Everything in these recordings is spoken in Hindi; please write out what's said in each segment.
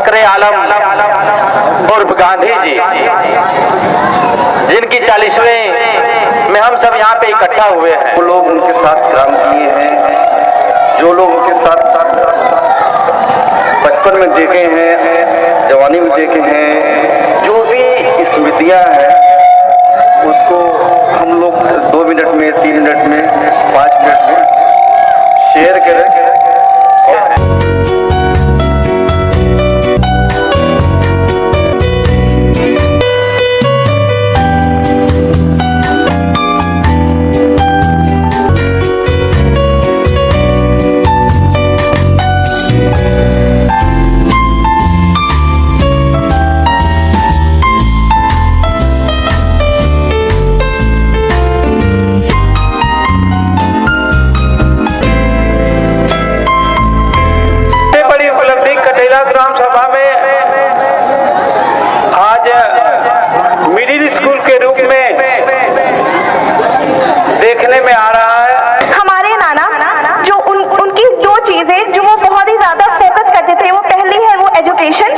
फखरे आलम उर्फ गांधी जी, जिनकी 40वें में हम सब यहाँ पे इकट्ठा हुए हैं। वो लोग उनके साथ काम किए हैं, जो लोग उनके साथ बचपन में देखे हैं, जवानी में देखे हैं, जो भी स्मृतियाँ हैं उसको हम लोग 2 मिनट में, 3 मिनट में, 5 मिनट में शेयर करें। ग्राम सभा में आज मिडिल स्कूल के रूप में देखने में आ रहा है। हमारे नाना जो उनकी 2 चीजें जो वो बहुत ही ज्यादा फोकस करते थे, वो पहली है वो एजुकेशन,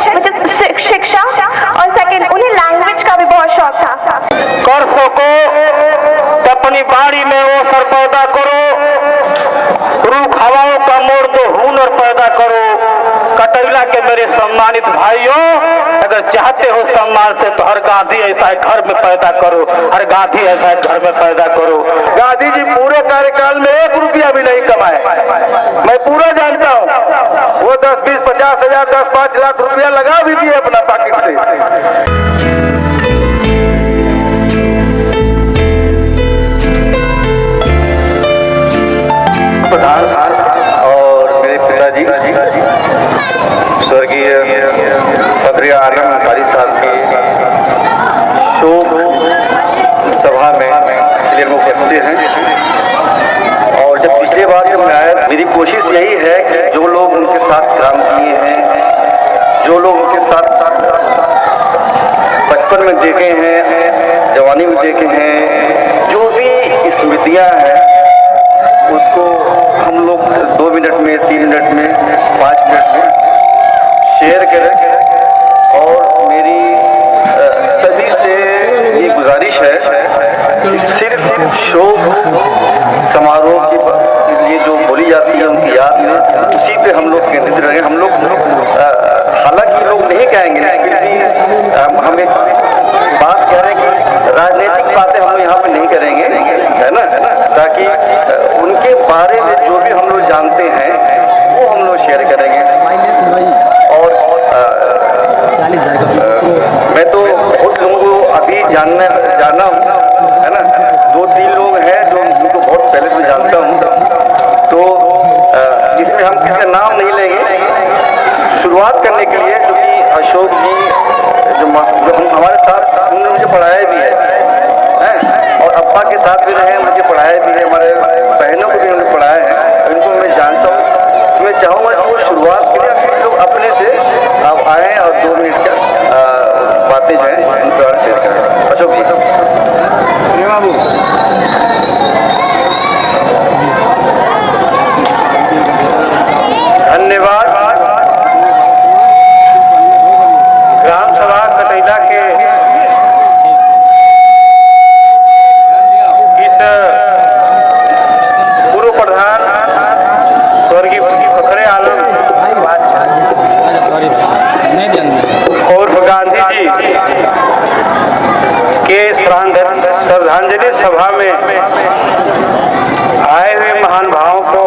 शिक्षा, और सेकंड उन्हें लैंग्वेज का भी बहुत शौक था। कर सको तो अपनी बाड़ी में वो सर पैदा करो, रूख हवाओं का मोड़ दो हुनर पैदा करो। कटैला के मेरे सम्मानित भाइयों, अगर चाहते हो सम्मान से तो हर गांधी ऐसा है घर में पैदा करो, हर गांधी ऐसा है घर में पैदा करो। गांधी जी पूरे कार्यकाल में 1 रुपया भी नहीं कमाए, मैं पूरा जानता हूँ। वो 10, 20, 50 हजार, 10, 5 लाख रुपया लगा भी दिए अपना पॉकेट से। प्रधान और मेरे पिताजी स्वर्गीय फखरे आलम अंसारी साहब की शोक सभा में इसलिए वो उपस्थित हैं। और जब पिछले बार जब मैं आया, मेरी कोशिश यही है कि जो लोग उनके साथ काम किए हैं, जो लोग उनके साथ बचपन में देखे हैं, जवानी में देखे हैं, जो भी स्मृतियाँ हैं उसको हम लोग 2 मिनट में, 3 मिनट में, 5 मिनट में शेयर करें। और मेरी सभी से ये गुजारिश है कि सिर्फ शोक समारोह के लिए जो बोली जाती है उनकी याद में, उसी पे हम लोग केंद्रित रहेंगे। हम लोग हालांकि लोग नहीं कहेंगे, फिर भी हम एक बात कह रहे हैं कि राजनीतिक बातें हम लोग यहाँ पे नहीं करेंगे, है ना, ताकि उनके बारे में जो भी हम लोग जानते हैं वो हम लोग शेयर करेंगे। और मैं तो बहुत लोगों को अभी जाना हूँ, है ना, 2-3 लोग हैं जो उनको बहुत पहले से जानता हूँ, तो इसमें हम किसी का नाम नहीं लेंगे। शुरुआत करने के लिए क्योंकि अशोक जी जो हमारे साथ, उन्होंने मुझे पढ़ाया भी है, और अब्बा के साथ भी रहे, मुझे पढ़ाया भी है, हमारे बहनों को भी उन्होंने पढ़ाया है, इनको मैं जानता हूँ। मैं चाहूँगा कि वो शुरुआत के लिए फिर लोग अपने से आप आएँ और 2 मिनट का बातें जो हैं उन पर शेयर करें। अशोक जी। धन्यवाद। ग्राम सभा कटैला के इस पूर्व प्रधान स्वर्गीय फखरे आलम उर्फ गांधी जी के श्रद्धांजलि सभा में आए हुए महान भावों को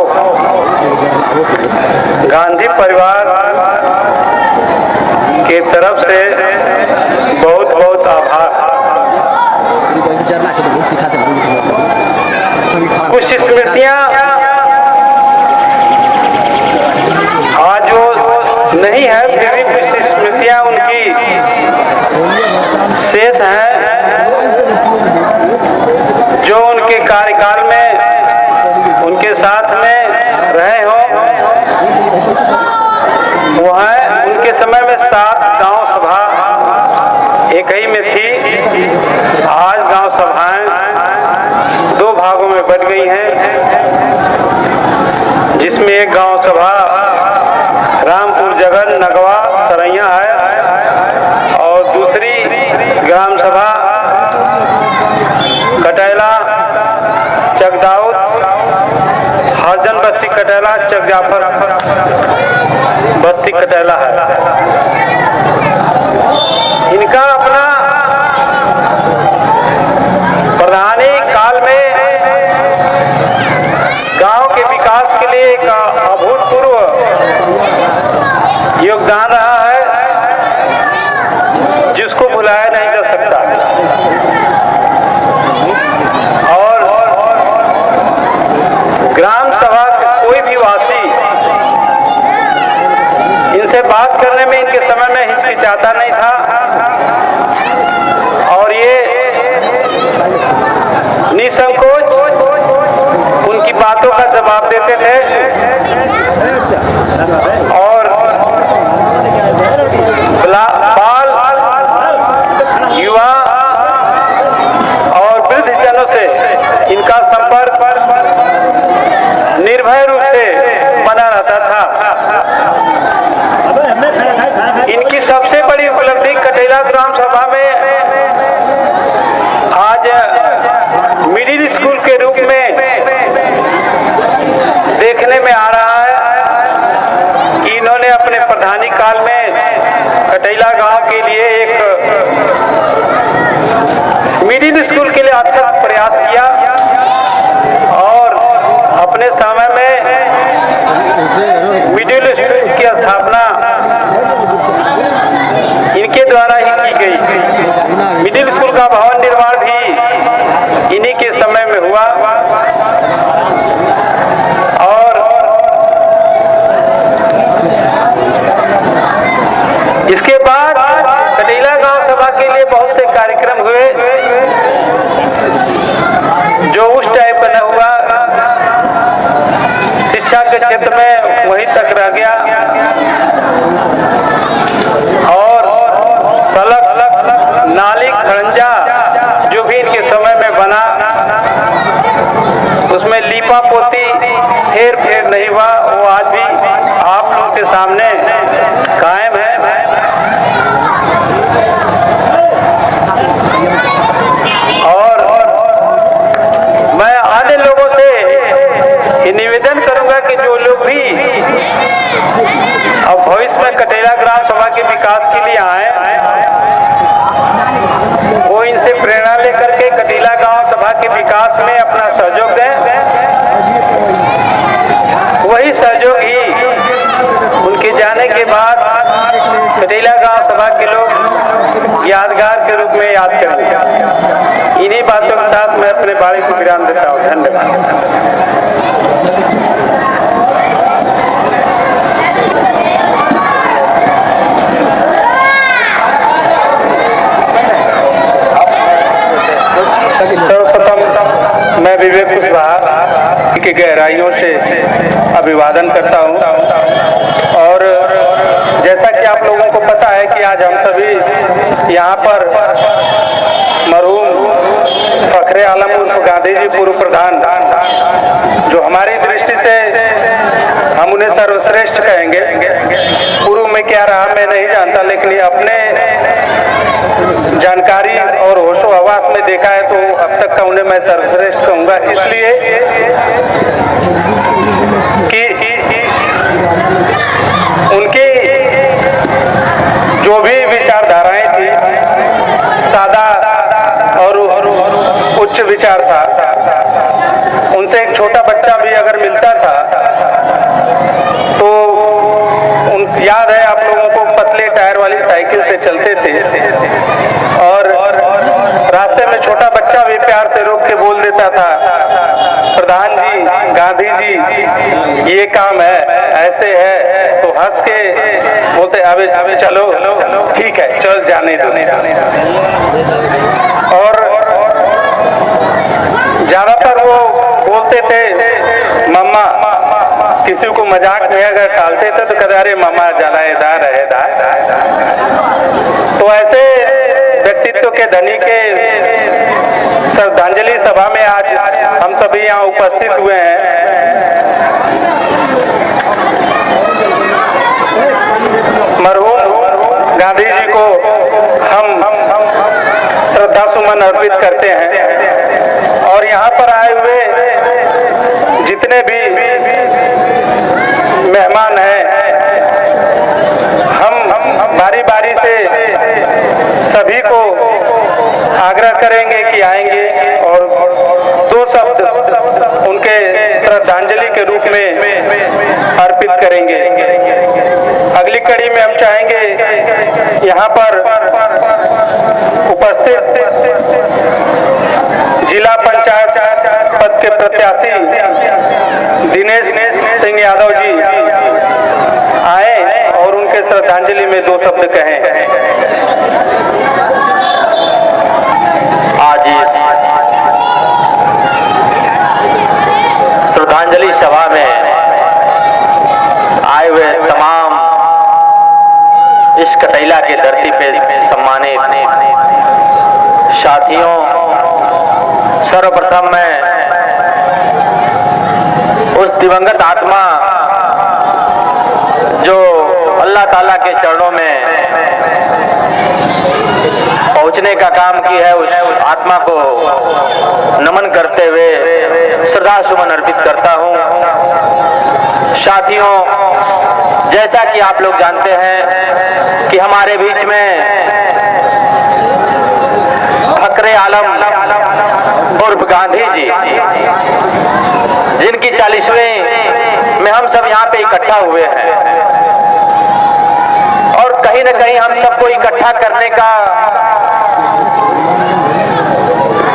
गांधी परिवार के तरफ से बहुत बहुत आभार। कुछ स्मृतियाँ आज जो नहीं है, फिर भी कुछ स्मृतियाँ उनकी शेष हैं जो उनके कार्यकाल में उनके साथ में रहे हों। वो है उनके समय में 7 गांव सभा एक ही में थी। आज गांव सभाएं 2 भागों में बट गई हैं, जिसमें एक गांव सभा रामपुर जगन नगवा सरैया ग्राम सभा कटैला चकदाउद, हरजन बस्ती कटैला, चक जाफर बस्ती कटैला है। इनका अपना प्रधानी काल में गांव के विकास के लिए एक अभूतपूर्व योगदान रहा है, जिसको भुलाया नहीं जा सकता। और ग्राम सभा के कोई भी वासी इनसे बात करने में इनके समय में हिचकिचाता नहीं था और ये निसंकोच उनकी बातों का जवाब देते थे और बाल, युवा और वृद्ध जनों से इनका संपर्क निर्भय रूप से बना रहता था। इनकी सबसे बड़ी उपलब्धि कटैला ग्राम सभा में आज मिडिल स्कूल के रूप में देखने में आ रहा है कि इन्होंने अपने प्रधानी काल में कटैला गांव के लिए एक मिडिल स्कूल के लिए अथक प्रयास किया और अपने समय में मिडिल स्कूल की स्थापना इनके द्वारा ही की गई। मिडिल स्कूल का भवन निर्माण भी इन्हीं के समय में हुआ और इसके बाद कटैला गांव सभा के लिए बहुत से कार्यक्रम हुए जो उस टाइप का न हुआ। शिक्षा के क्षेत्र में वहीं तक रह गया और सड़क, नाली, खड़ंजा जो भी इनके समय में बना उसमें लीपा पोती फेर फेर नहीं हुआ। वो आज भी आप लोगों के सामने कायम है। और मैं अन्य लोगों से ये निवेदन करूंगा कि जो लोग भी अब भविष्य में कटैला ग्राम सभा के विकास के लिए आए वो इनसे प्रेरणा लेकर के कटैला गांव सभा के विकास में अपना सहयोग दें। वही सहयोग ही उनके जाने के बाद कटैला गांव सभा के लोग यादगार के रूप में याद करेंगे। इन्हीं बातों के साथ मैं अपने बाणी को विराम देता हूँ। धन्यवाद। सर्वप्रथम मैं विवेक कुशवाहा की गहराइयों से अभिवादन करता हूं और जैसा कि आप लोगों को पता है कि आज हम सभी यहाँ पर मरहूम फखरे आलम उर्फ गांधी जी पूर्व प्रधान, जो हमारी दृष्टि से हम उन्हें सर्वश्रेष्ठ कहेंगे। पूर्व में क्या रहा मैं नहीं जानता, लेकिन ये अपने जानकारी और होशो हवास में देखा है तो अब तक का उन्हें मैं सर्वश्रेष्ठ कहूँगा, इसलिए कि उनकी जो भी विचारधाराएं थी सादा और उच्च विचार था। उनसे एक छोटा बच्चा भी अगर मिलता था तो याद है आप लोगों को, पतले टायर वाली साइकिल से चलते थे और रास्ते में छोटा बच्चा भी प्यार से रोक के बोल देता था, प्रधान जी, गांधी जी ये काम है, ऐसे है, तो हंस के बोलते अबे चलो ठीक है चल जाने दो। और ज्यादातर वो बोलते थे मम्मा, किसी को मजाक में अगर टालते थे तो कहते अरे मम्मा जलाएदार है दार। तो ऐसे व्यक्तित्व के धनी के श्रद्धांजलि सभा में आज हम सभी यहाँ उपस्थित हुए हैं। मरहूम गांधी जी को हम श्रद्धा सुमन अर्पित करते हैं। और यहाँ पर आए हुए जितने भी मेहमान हैं, हम बारी बारी से सभी को आग्रह करेंगे कि आएंगे और दो शब्द उनके श्रद्धांजलि के रूप में अर्पित करेंगे। अगली कड़ी में हम चाहेंगे यहाँ पर उपस्थित जिला पंचायत पद के प्रत्याशी दिनेश सिंह यादव जी आए और उनके श्रद्धांजलि में दो शब्द कहें। आज इस श्रद्धांजलि सभा में आए हुए तमाम इस कटैला की धरती पे सम्मानित साथियों, सर्वप्रथम मैं उस दिवंगत आत्मा जो अल्लाह ताला के चरणों में पहुंचने का काम की है, उस आत्मा को नमन करते हुए श्रद्धा सुमन अर्पित करता हूं। साथियों, जैसा कि आप लोग जानते हैं कि हमारे बीच में फकरे आलम उर्फ गांधी जी, जिनकी 40वीं में हम सब यहाँ पे इकट्ठा हुए हैं, और कहीं न कहीं हम सबको इकट्ठा करने का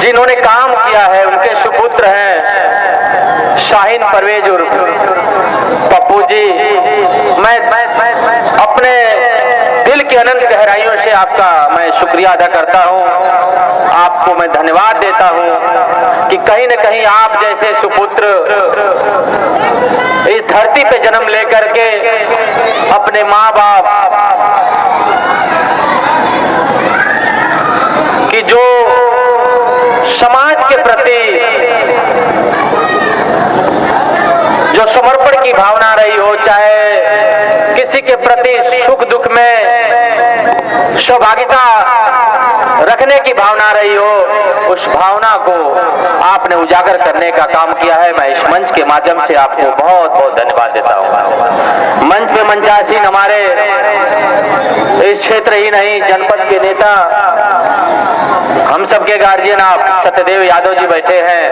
जिन्होंने काम किया है, उनके सुपुत्र हैं शाहीन परवेज उर्फ पप्पू जी। मैं अपने दिल की अनंत गहराइयों से आपका मैं शुक्रिया अदा करता हूं, आपको मैं धन्यवाद देता हूं कि कहीं न कहीं आप जैसे सुपुत्र इस धरती पे जन्म लेकर के अपने माँ बाप की जो समाज के प्रति जो समर्पण की भावना रही हो, चाहे किसी के प्रति सुख दुख में सहभागिता रखने की भावना रही हो, उस भावना को आपने उजागर करने का काम किया है। मैं इस मंच के माध्यम से आपको बहुत बहुत धन्यवाद देता हूं। मंच पे मंचासीन हमारे इस क्षेत्र ही नहीं, जनपद के नेता, हम सबके गार्जियन आप सत्यदेव यादव जी बैठे हैं,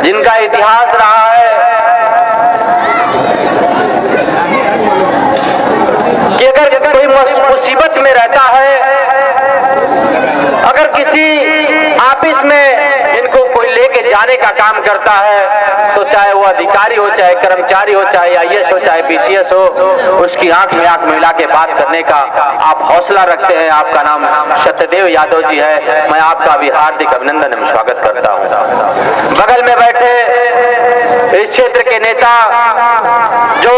जिनका इतिहास रहा है कि अगर कोई मुसीबत में रहता है, अगर किसी ऑफिस में इनको कोई लेके जाने का काम करता है, तो चाहे वो अधिकारी हो, चाहे कर्मचारी हो, चाहे IAS हो, चाहे PCS हो, उसकी आंख में आंख मिला के बात करने का आप हौसला रखते हैं। आपका नाम सत्यदेव यादव जी है। मैं आपका भी हार्दिक अभिनंदन एवं स्वागत करता हूं। बगल में बैठे इस क्षेत्र के नेता जो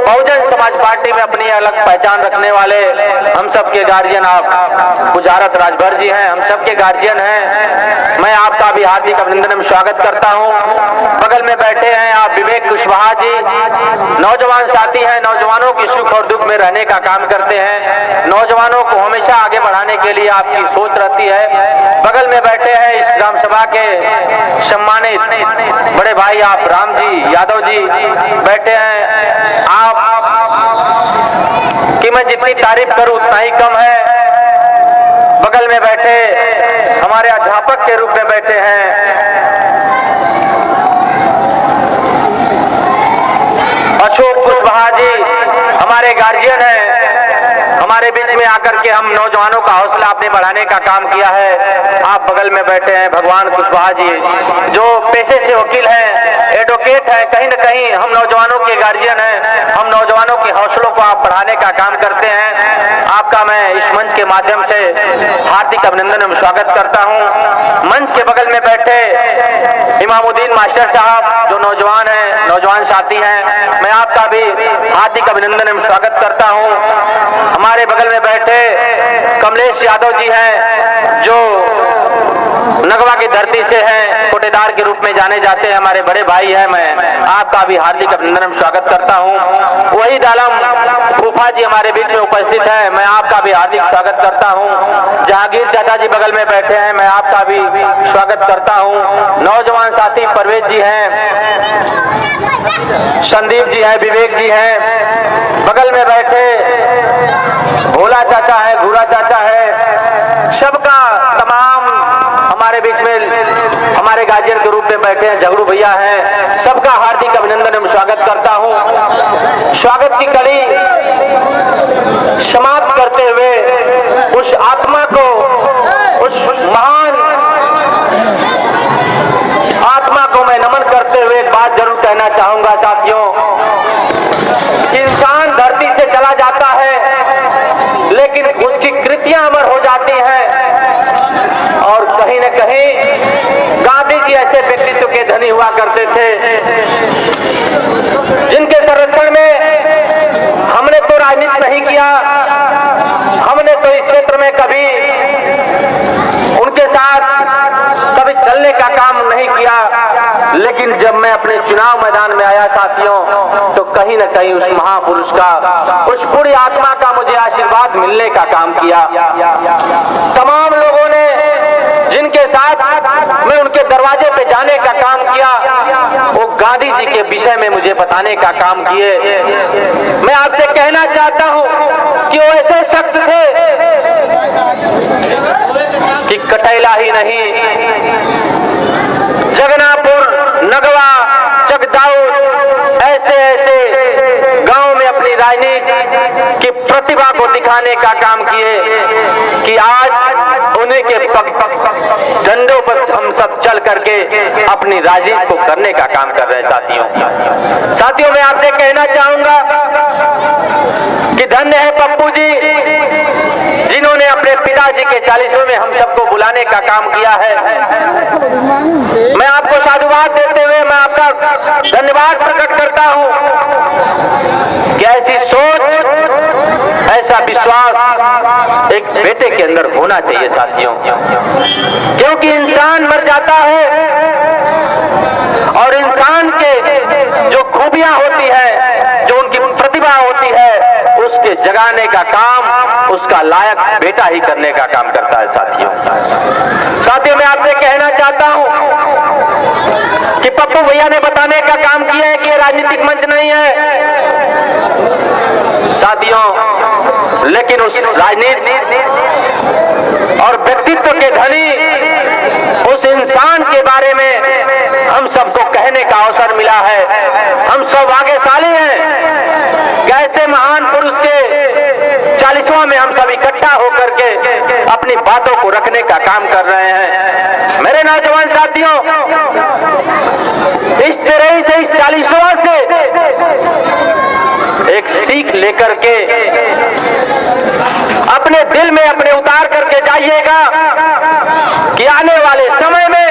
बहुजन समाज पार्टी में अपनी अलग पहचान रखने वाले हम सबके गार्जियन आप बुझारत राजभर जी हैं, हम सबके गार्जियन हैं। मैं आपका भी हार्दिक अभिनंदन एवं स्वागत करता हूं। बगल में बैठे हैं आप विवेक कुशवाहा जी, नौजवान साथी हैं, नौजवानों की सुख और दुख में रहने का काम करते हैं, नौजवानों को हमेशा आगे बढ़ाने के लिए आपकी सोच रहती है। बगल में बैठे हैं इस ग्राम सभा के सम्मानित बड़े भाई आप राम जी यादव जी बैठे हैं। आप कि मैं जितनी तारीफ करूं उतना ही कम है। बगल में बैठे हमारे अध्यापक के रूप में बैठे हैं अशोक कुशवाहा जी, हमारे गार्जियन हैं। हमारे बीच में आकर के हम नौजवानों का हौसला आपने बढ़ाने का काम किया है। आप बगल में बैठे हैं भगवान कुशवाहा जी, जो पेशे से वकील हैं, एडवोकेट हैं। कहीं न कहीं हम नौजवानों के गार्जियन हैं, हम नौजवानों के हौसलों को आप बढ़ाने का काम करते हैं। आपका मैं इस मंच के माध्यम से हार्दिक अभिनंदन एवं स्वागत करता हूं। मंच के बगल में बैठे इमामुद्दीन मास्टर साहब, जो नौजवान हैं, नौजवान साथी हैं, मैं आपका भी हार्दिक अभिनंदन एवं स्वागत करता हूं। हमारे बगल में बैठे कमलेश यादव जी हैं, जो नगवा की धरती से हैं, कोटेदार के रूप में जाने जाते हैं, हमारे बड़े भाई हैं। मैं आपका भी हार्दिक अभिनंदन स्वागत करता हूं। वही दालम फूफा जी हमारे बीच में उपस्थित है, मैं आपका भी हार्दिक स्वागत करता हूं। जहांगीर चाचा जी बगल में बैठे हैं, मैं आपका भी स्वागत करता हूं। नौजवान साथी परवेज जी हैं, संदीप जी हैं, विवेक जी हैं, बगल में बैठे भोला चाचा है, घूरा चाचा है, सबका तमाम हमारे बीच में हमारे गार्जियन के रूप में बैठे हैं झगड़ू भैया हैं, सबका हार्दिक अभिनंदन एवं स्वागत करता हूं। स्वागत की कड़ी समाप्त करते हुए उस आत्मा को, उस महान आत्मा को मैं नमन करते हुए एक बात जरूर कहना चाहूंगा साथियों। इंसान धरती से चला जाता है लेकिन उसकी कृतियां अमर हो जाती हैं, और कहीं न कहीं गांधी जी ऐसे व्यक्तित्व के धनी हुआ करते थे जिनके संरक्षण में हमने तो राजनीति नहीं किया, हमने तो इस क्षेत्र में कभी उनके साथ कभी चलने का काम नहीं किया, लेकिन जब मैं अपने चुनाव मैदान में आया साथियों, तो कहीं न कहीं उस महापुरुष का, उस पूरी आत्मा का मुझे आशीर्वाद मिलने का काम किया। तमाम लोगों ने जिनके साथ मैं उनके दरवाजे पे जाने का काम किया, वो गांधी जी के विषय में मुझे बताने का काम किए। मैं आपसे कहना चाहता हूं कि वो ऐसे शख्स थे कि कटैला ही नहीं, जगनापुर, नगवा, चकदाउद ऐसे ऐसे गांव में अपनी राजनीति की प्रतिभा को दिखाने का काम किए कि आज उन्हीं के झंडों पर हम सब चल करके अपनी राजनीति को करने का काम कर रहे हैं। साथियों मैं आपसे कहना चाहूंगा कि धन्य है पप्पू जी जिन्होंने अपने पिताजी के 40वें में हम सबको बुलाने का काम किया है। मैं आपको साधुवाद देते हुए मैं आपका धन्यवाद प्रकट करता हूं कि ऐसी सोच, ऐसा विश्वास एक बेटे के अंदर होना चाहिए साथियों, क्योंकि इंसान मर जाता है और इंसान के जो खूबियां होती है, जो उनकी प्रतिभा होती है, उसके जगाने का काम उसका लायक बेटा ही करने का काम करता है साथियों मैं आपसे कहना चाहता हूं कि पप्पू भैया ने बताने का काम किया है कि ये राजनीतिक मंच नहीं है साथियों, लेकिन उस राजनीति और व्यक्तित्व के धनी उस इंसान के बारे में हम सबको कहने का अवसर मिला है। हम सब भाग्यशाली हैं, कैसे महान पुरुष के 40वां में हम सब इकट्ठा होकर के अपनी बातों को रखने का काम कर रहे हैं। मेरे नौजवान साथियों, इस तरह से इस 40वां से एक सीख लेकर के अपने दिल में अपने उतार करके जाइएगा कि आने वाले समय में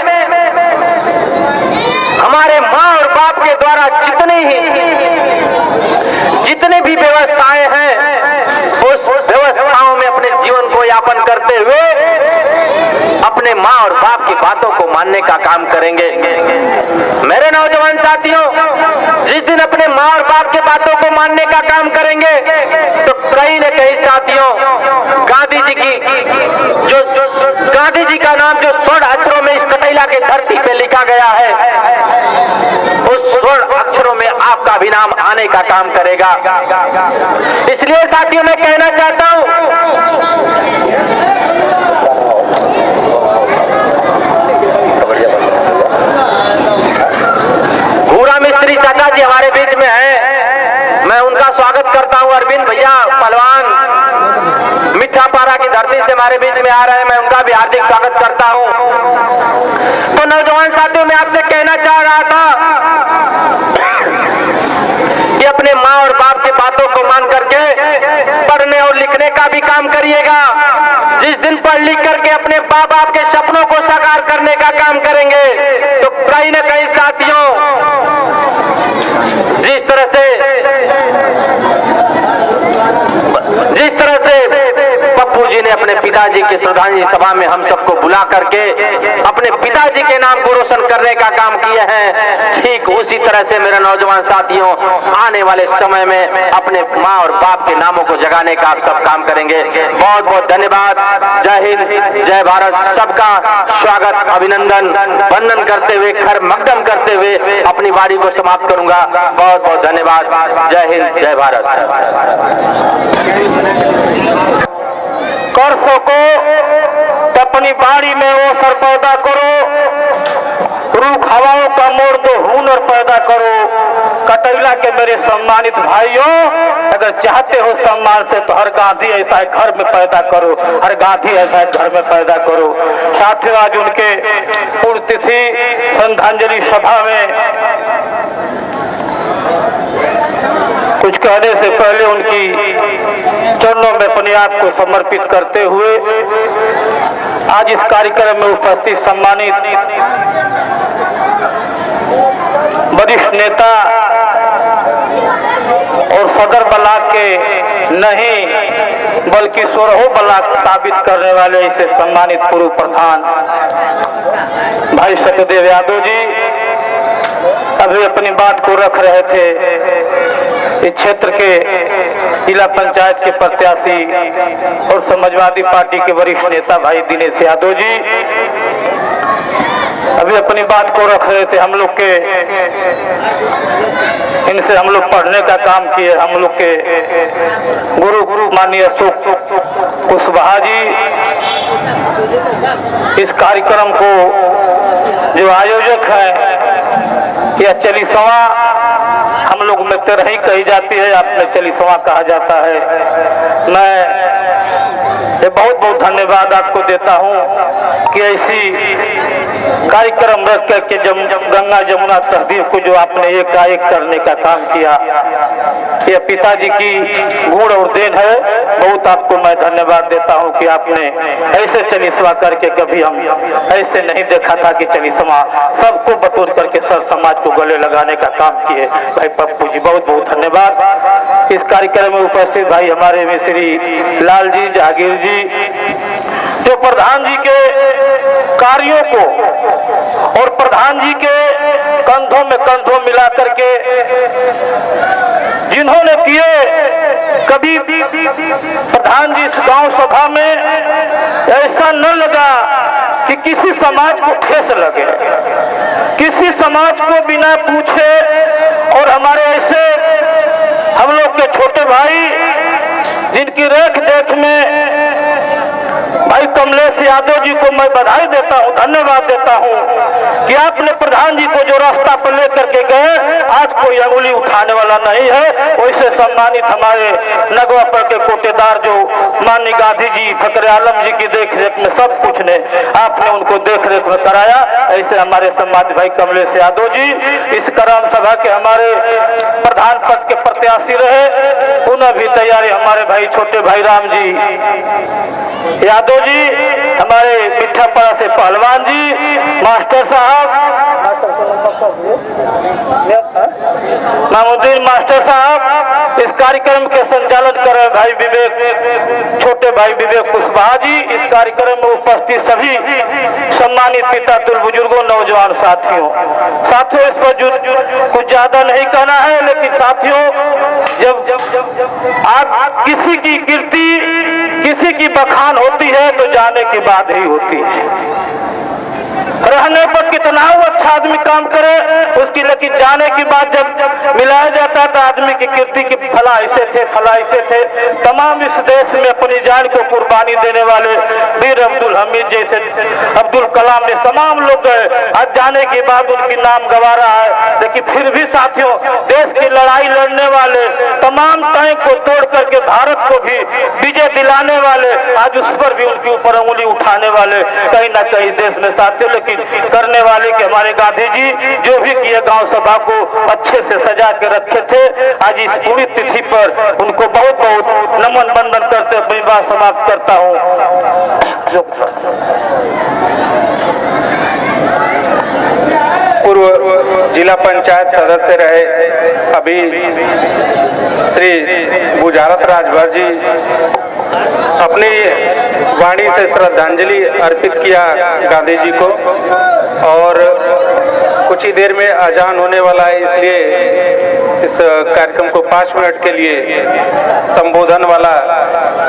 हमारे माँ और बाप के द्वारा जितने भी व्यवस्थाएं हैं, उस व्यवस्थाओं में अपने जीवन को यापन करते हुए अपने माँ और बाप की बातों को मानने का काम करेंगे। मेरे नौजवान साथियों, जिस दिन अपने माँ और बाप की बातों को मानने का काम करेंगे तो कहीं न कहीं साथियों गांधी जी का नाम जो स्वर्ण अक्षरों में इस कटैला के धरती पे लिखा गया है, उस स्वर्ण अक्षरों में आपका भी नाम आने का काम करेगा। इसलिए साथियों मैं कहना चाहता हूं भूरा मिस्त्री चाचा जी हमारे बीच में हैं, मैं उनका स्वागत करता हूं। अरविंद भैया पहलवान मिठापारा की धरती से हमारे बीच में आ रहे हैं, मैं उनका भी हार्दिक स्वागत करता हूं। तो नौजवान साथियों मैं आपसे कहना चाह रहा था कि अपने माँ और बाप की बातों को मान करके पढ़ने और लिखने का भी काम करिएगा। जिस दिन पढ़ लिख करके अपने माँ बाप के सपनों को साकार करने का काम करेंगे तो कहीं न कहीं साथियों, जिस तरह से पप्पू जी ने अपने पिताजी की श्रद्धांजलि सभा में हम सबको बुला करके अपने पिताजी के नाम को रोशन करने का काम किए हैं, ठीक उसी तरह से मेरे नौजवान साथियों आने वाले समय में अपने माँ और बाप के नामों को जगाने का आप सब काम करेंगे। बहुत बहुत धन्यवाद। जय हिंद, जय भारत। सबका स्वागत, अभिनंदन, वंदन करते हुए, खर मकदम करते हुए अपनी वाणी को समाप्त करूंगा। बहुत बहुत धन्यवाद। जय हिंद, जय भारत। कर सको तो अपनी बाड़ी में वो सर पैदा करो, रूख हवाओं का मोड़ दो, हुनर पैदा करो। कटैला के मेरे सम्मानित भाइयों, अगर चाहते हो सम्मान से तो हर गांधी ऐसा है घर में पैदा करो, हर गांधी ऐसा है घर में पैदा करो। साथियों, आज उनके पुण्यतिथि श्रद्धांजलि सभा में कुछ कहने से पहले उनकी चरणों में अपने आप को समर्पित करते हुए आज इस कार्यक्रम में उपस्थित सम्मानित वरिष्ठ नेता और सदर ब्लॉक के नहीं बल्कि 16 ब्लॉक साबित करने वाले इसे सम्मानित पूर्व प्रधान भाई सत्यदेव यादव जी अभी अपनी बात को रख रहे थे। इस क्षेत्र के जिला पंचायत के प्रत्याशी और समाजवादी पार्टी के वरिष्ठ नेता भाई दिनेश यादव जी अभी अपनी बात को रख रहे थे। हम लोग के इनसे हम लोग पढ़ने का काम किए। हम लोग के गुरु माननीय अशोक कुशवाहा जी इस कार्यक्रम को जो आयोजक है, यह 40वां हम लोग में तेरही कही जाती है, आपने 40वां कहा जाता है। मैं ये बहुत बहुत धन्यवाद आपको देता हूं कि ऐसी कार्यक्रम रख करके गंगा जमुना तहजीब को जो आपने एकाएक करने का काम किया, यह पिताजी की गुण और देन है। बहुत आपको मैं धन्यवाद देता हूं कि आपने ऐसे 40वां करके कभी हम ऐसे नहीं देखा था कि 40वां सबको बतौर करके सर समाज को गले लगाने का काम किए। भाई पप्पू जी बहुत बहुत धन्यवाद। इस कार्यक्रम में उपस्थित भाई हमारे मिश्री लाल जी, जहांगीर जी, जो प्रधान जी के कार्यों को और प्रधान जी के कंधों में कंधों मिला करके जिन्होंने किए, कभी प्रधान जी इस गांव सभा में ऐसा न लगा कि किसी समाज को ठेस लगे, किसी समाज को बिना पूछे। और हमारे ऐसे हम लोग के छोटे भाई जिनकी रेख देख में भाई कमलेश यादव जी को मैं बधाई देता हूं, धन्यवाद देता हूं कि आपने प्रधान जी को जो रास्ता पर लेकर के गए, आज कोई अंगुली उठाने वाला नहीं है। वैसे सम्मानित हमारे नगवा पर के कोटेदार जो माननीय गांधी जी, फकरे आलम जी की देख रेख में सब कुछ ने आपने उनको देख रेख में कराया, ऐसे हमारे सम्मानित भाई कमलेश यादव जी इस ग्राम सभा के हमारे प्रधान पद के प्रत्याशी रहे। उन्हें भी तैयारी हमारे भाई छोटे भाई राम जी यादव जी, हमारे मिठापड़ा से पहलवान जी, मास्टर साहब मामुद्दीन मास्टर साहब, इस कार्यक्रम के संचालन कर रहे भाई विवेक, छोटे भाई विवेक कुशवाहा जी, इस कार्यक्रम में उपस्थित सभी सम्मानित पिता तुल बुजुर्गों, नौजवान साथियों। इस पर कुछ ज्यादा नहीं कहना है, लेकिन साथियों जब आप किसी की कीर्ति, किसी की बखान होती है तो जाने के बाद ही होती है। रहने पर कितना वो अच्छा आदमी काम करे उसकी, लेकिन जाने के बाद जब मिलाया जाता था आदमी की कीर्ति की फला ऐसे थे, फला ऐसे थे। तमाम इस देश में अपनी जान को कुर्बानी देने वाले वीर अब्दुल हमीद जैसे, अब्दुल कलाम ने तमाम लोग गए। आज जाने के बाद उनकी नाम गवा रहा है, लेकिन फिर भी साथियों देश की लड़ाई लड़ने वाले, तमाम टैंक को तोड़ करके भारत को भी विजय दिलाने वाले, आज उस पर भी उनके ऊपर उंगली उठाने वाले कहीं ना कहीं देश में साथियों, लेकिन करने वाले के हमारे गांधी जी जो भी किए गांव सभा को अच्छे से सजा के रखे थे। आज इस पूरी तिथि पर उनको बहुत बहुत नमन वंदन करते अपनी बात समाप्त करता हूं। पूर्व जिला पंचायत सदस्य रहे अभी श्री बुझारत राजभर जी अपनी वाणी से श्रद्धांजलि अर्पित किया गांधी जी को। और कुछ ही देर में अजान होने वाला है, इसलिए इस कार्यक्रम को 5 मिनट के लिए संबोधन वाला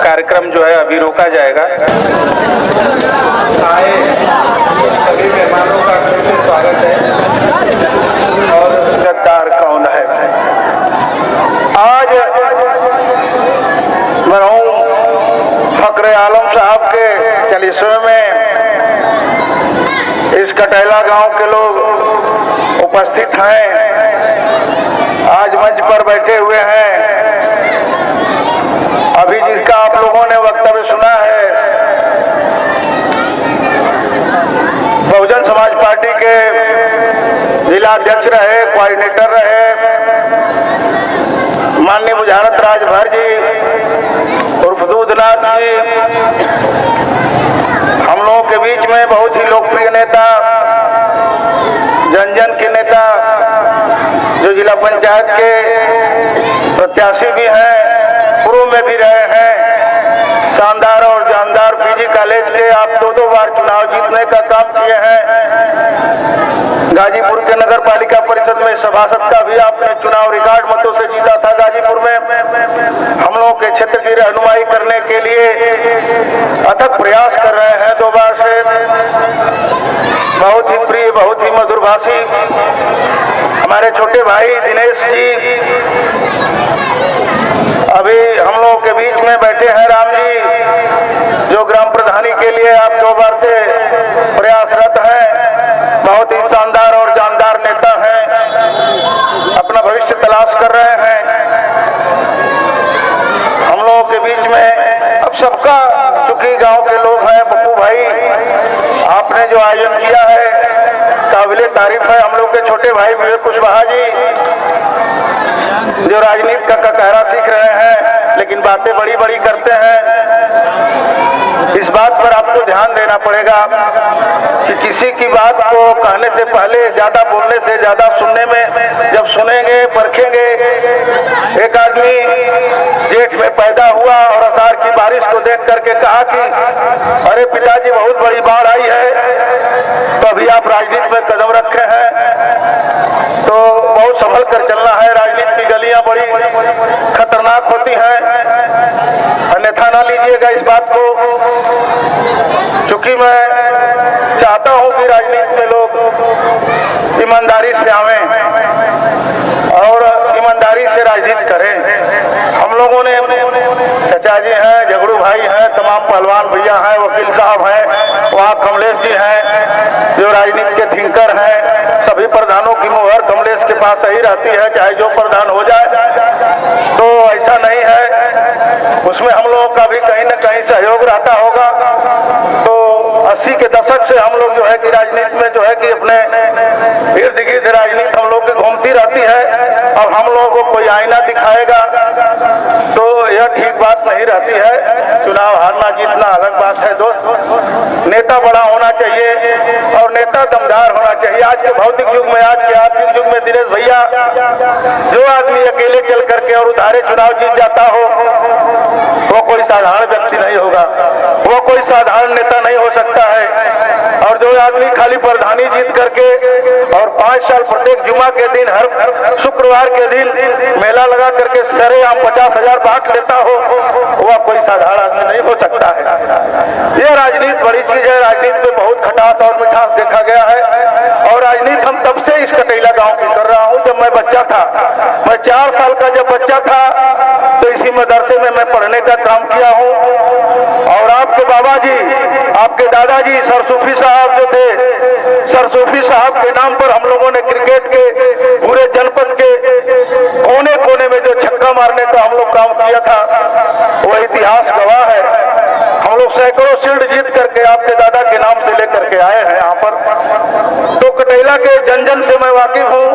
कार्यक्रम जो है अभी रोका जाएगा। आए सभी मेहमानों का फिर से स्वागत है। और गद्दार कौन है? आज मरहूम फखरे आलम साहब के 40वें में इस कटैला गांव के लोग उपस्थित हैं, आज मंच पर बैठे हुए हैं। अभी जिसका आप लोगों ने वक्तव्य सुना है, बहुजन समाज पार्टी के जिला अध्यक्ष रहे, कोऑर्डिनेटर रहे, माननीय बुझारत राजभर जी उर्फ दूधनाथ जी, हम लोगों के बीच में बहुत ही लोकप्रिय नेता, जन जन के नेता, जो जिला पंचायत के प्रत्याशी भी हैं, पूर्व में भी रहे हैं, शानदार और जानदार पीजी कॉलेज के आप 2 बार चुनाव जीतने का काम किए हैं। गाजीपुर के नगर पालिका परिषद में सभासद का भी आपने चुनाव रिकॉर्ड मतों से जीता था। गाजीपुर में हम लोगों के क्षेत्र की रहनुमाई करने के लिए अथक प्रयास कर रहे हैं 2 बार से। बहुत ही प्रिय, बहुत ही मधुरभाषी हमारे छोटे भाई दिनेश जी अभी हम लोगों के बीच में बैठे हैं। राम जी जो ग्राम प्रधानी के लिए आप 2 बार से प्रयासरत हैं, बहुत ही शानदार और जानदार नेता हैं, अपना भविष्य तलाश कर रहे हैं। हम लोगों के बीच में अब सबका, चूंकि गांव के लोग हैं, पप्पू भाई आपने जो आयोजन किया है काबिले तारीफ है। हम लोग के छोटे भाई विवेक कुशवाहा जी जो राजनीति का कहरा सीख रहे हैं, लेकिन बातें बड़ी बड़ी करते हैं। इस बात पर आपको ध्यान देना पड़ेगा कि किसी की बात को कहने से पहले ज्यादा बोलने से ज्यादा सुनने में, जब सुनेंगे परखेंगे। एक आदमी जेठ में पैदा हुआ और आषाढ़ की बारिश को देख करके कहा कि अरे पिताजी बहुत बड़ी बाढ़ आई है, तो अभी आप राजनीति में कदम रखे हैं तो बहुत संभल कर चलना है। राजनीति की गलियां बड़ी खतरनाक होती हैं, अन्यथा ना लीजिएगा इस बात को। क्योंकि मैं चाहता हूं कि राजनीति में लोग ईमानदारी से आवें और ईमानदारी से राजनीति करें। हम लोगों ने चचा जी हैं, झगड़ू भाई हैं, तमाम पहलवान भैया हैं, वकील साहब हैं, वहाँ कमलेश जी हैं जो राजनीति के थिंकर हैं। सभी प्रधानों की मुहर कमलेश के पास सही रहती है, चाहे जो प्रधान हो जाए। तो ऐसा नहीं है, उसमें हम लोगों का भी कहीं न कहीं सहयोग रहता होगा। तो 80 के दशक से हम लोग जो है कि राजनीति में जो है कि अपने इर्द गिर्द राजनीति हम लोग की घूमती रहती है। अब हम लोगों को कोई आईना दिखाएगा तो यह ठीक बात नहीं रहती है। चुनाव हारना जीतना अलग बात है दोस्त। नेता बड़ा होना चाहिए और नेता दमदार होना चाहिए। आज के भौतिक युग में, आज के आर्थिक युग में दिनेश भैया, जो आदमी अकेले चल करके और उधारे चुनाव जीत जाता हो वो कोई साधारण व्यक्ति नहीं होगा, वो कोई साधारण नेता नहीं हो सकता है। और जो आदमी खाली प्रधानी जीत करके और 5 साल प्रत्येक जुमा के दिन, हर शुक्रवार के दिन मेला लगा करके सरेआम 50,000 बांट लेता हो, वह कोई साधारण आदमी नहीं हो सकता है। यह राजनीति बड़ी चीज है। राजनीति में बहुत खटास और मिठास देखा गया है। और राजनीति हम तब से इस कटैला गांव की कर रहा हूं जब मैं बच्चा था। मैं 4 साल का जब बच्चा था तो इसी मदरसे में मैं पढ़ने का काम किया हूं। और आपके बाबा जी, आपके दादाजी सर सूफी साहब जो थे, सर सूफी साहब के नाम पर हम लोगों ने क्रिकेट के पूरे जनपद के कोने कोने में जो छक्का मारने का हम लोग काम किया था, वो इतिहास गवाह है। हम लोग सैकड़ों शील्ड जीत करके आपके दादा के नाम से लेकर के आए हैं यहाँ पर। तो कटैला के जन जन से मैं वाकिफ हूँ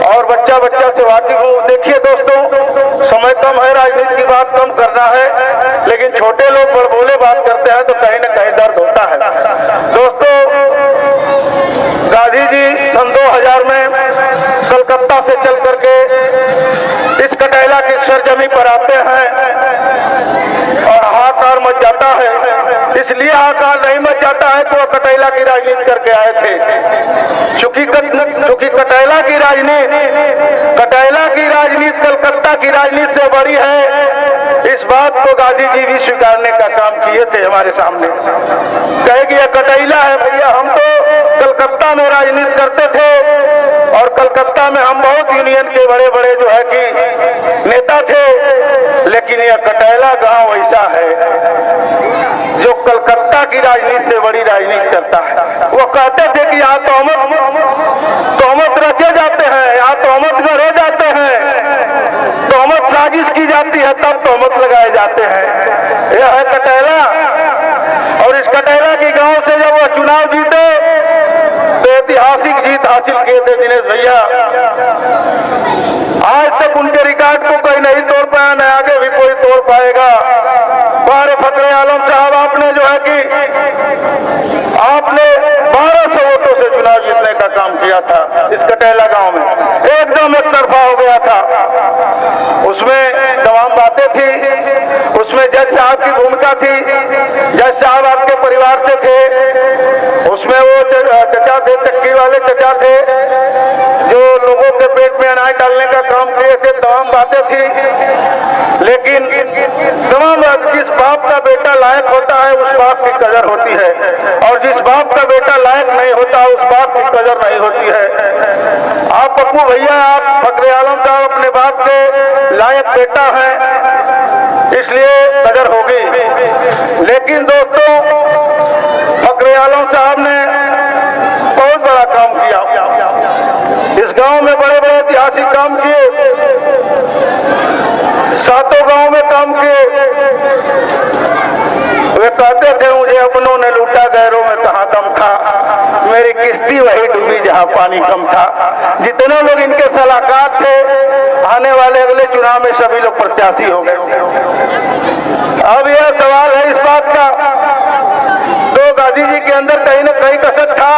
और बच्चा बच्चा से वाकिफ हूँ। देखिए दोस्तों, समय कम है, राजनीति की बात कम करना है, लेकिन छोटे लोग बड़बोले बात करते हैं तो कहीं न कहीं दर्द होता है। दोस्तों, गांधी जी सन 2000 में कलकत्ता से चल करके इस कटैला की सरजमी पर आते हैं और हाहाकार मच जाता है। इसलिए आकार नहीं मच जाता है कि वो कटैला की राजनीति करके आए थे। चूंकि कटैला की राजनीति कलकत्ता की राजनीति से बड़ी है, इस बात को गांधी जी भी स्वीकारने का काम किए थे हमारे सामने। कहे कि यह कटैला है भैया, हम तो कलकत्ता में राजनीति करते थे और कलकत्ता में हम बहुत यूनियन के बड़े बड़े जो है कि नेता थे, लेकिन यह कटैला गांव ऐसा है जो कलकत्ता की राजनीति से बड़ी राजनीति करता है। वो कहते थे कि यहाँ तोहमत रचे जाते हैं, यहाँ तोहमत गढ़े जाते हैं, तोहमत साजिश की जाती है तब तोहमत लगाए जाते हैं। यह है कटैला। और इस कटैला की गांव से जब वो चुनाव जीते तो ऐतिहासिक जीत हासिल किए थे दिनेश भैया। आज तक उनके रिकॉर्ड को कोई नहीं तोड़ पाया, न आगे भी कोई तोड़ पाएगा। बारे फकरे आलम साहब, आपने जो है कि आपने 1200 वोटों से चुनाव जीतने का काम किया था इस कटैला गांव में, एकदम एक तरफा हो गया था। उसमें तमाम बातें थी, उसमें जज साहब की भूमिका थी। जज साहब आपके परिवार से थे, उसमें वो चचा थे, चक्की वाले चचा थे जो लोगों के पेट में अनाज डालने का काम किए थे। तमाम बातें थी, लेकिन तमाम जिस बाप का बेटा लायक होता है उस बाप की कदर होती है, और जिस बाप का बेटा लायक नहीं होता उस बाप की कदर नहीं होती है। आप पप्पू भैया, आप फकरे आलम साहब अपने बाप के लायक बेटा हैं, इसलिए कदर होगी। लेकिन दोस्तों, फकरे आलम साहब ने बहुत बड़ा काम किया, इस गांव में बड़े बड़े ऐतिहासिक काम किए, 7 गांव में काम किए। वे कहते थे मुझे अपनों ने लूटा, गैरों में कहाँ दम था, मेरी किश्ती वही डूबी जहाँ पानी कम था। जितने लोग इनके सलाहकार थे, आने वाले अगले चुनाव में सभी लोग प्रत्याशी हो गए। अब यह सवाल है इस बात का, तो गांधी जी के अंदर कहीं न कहीं कसक था,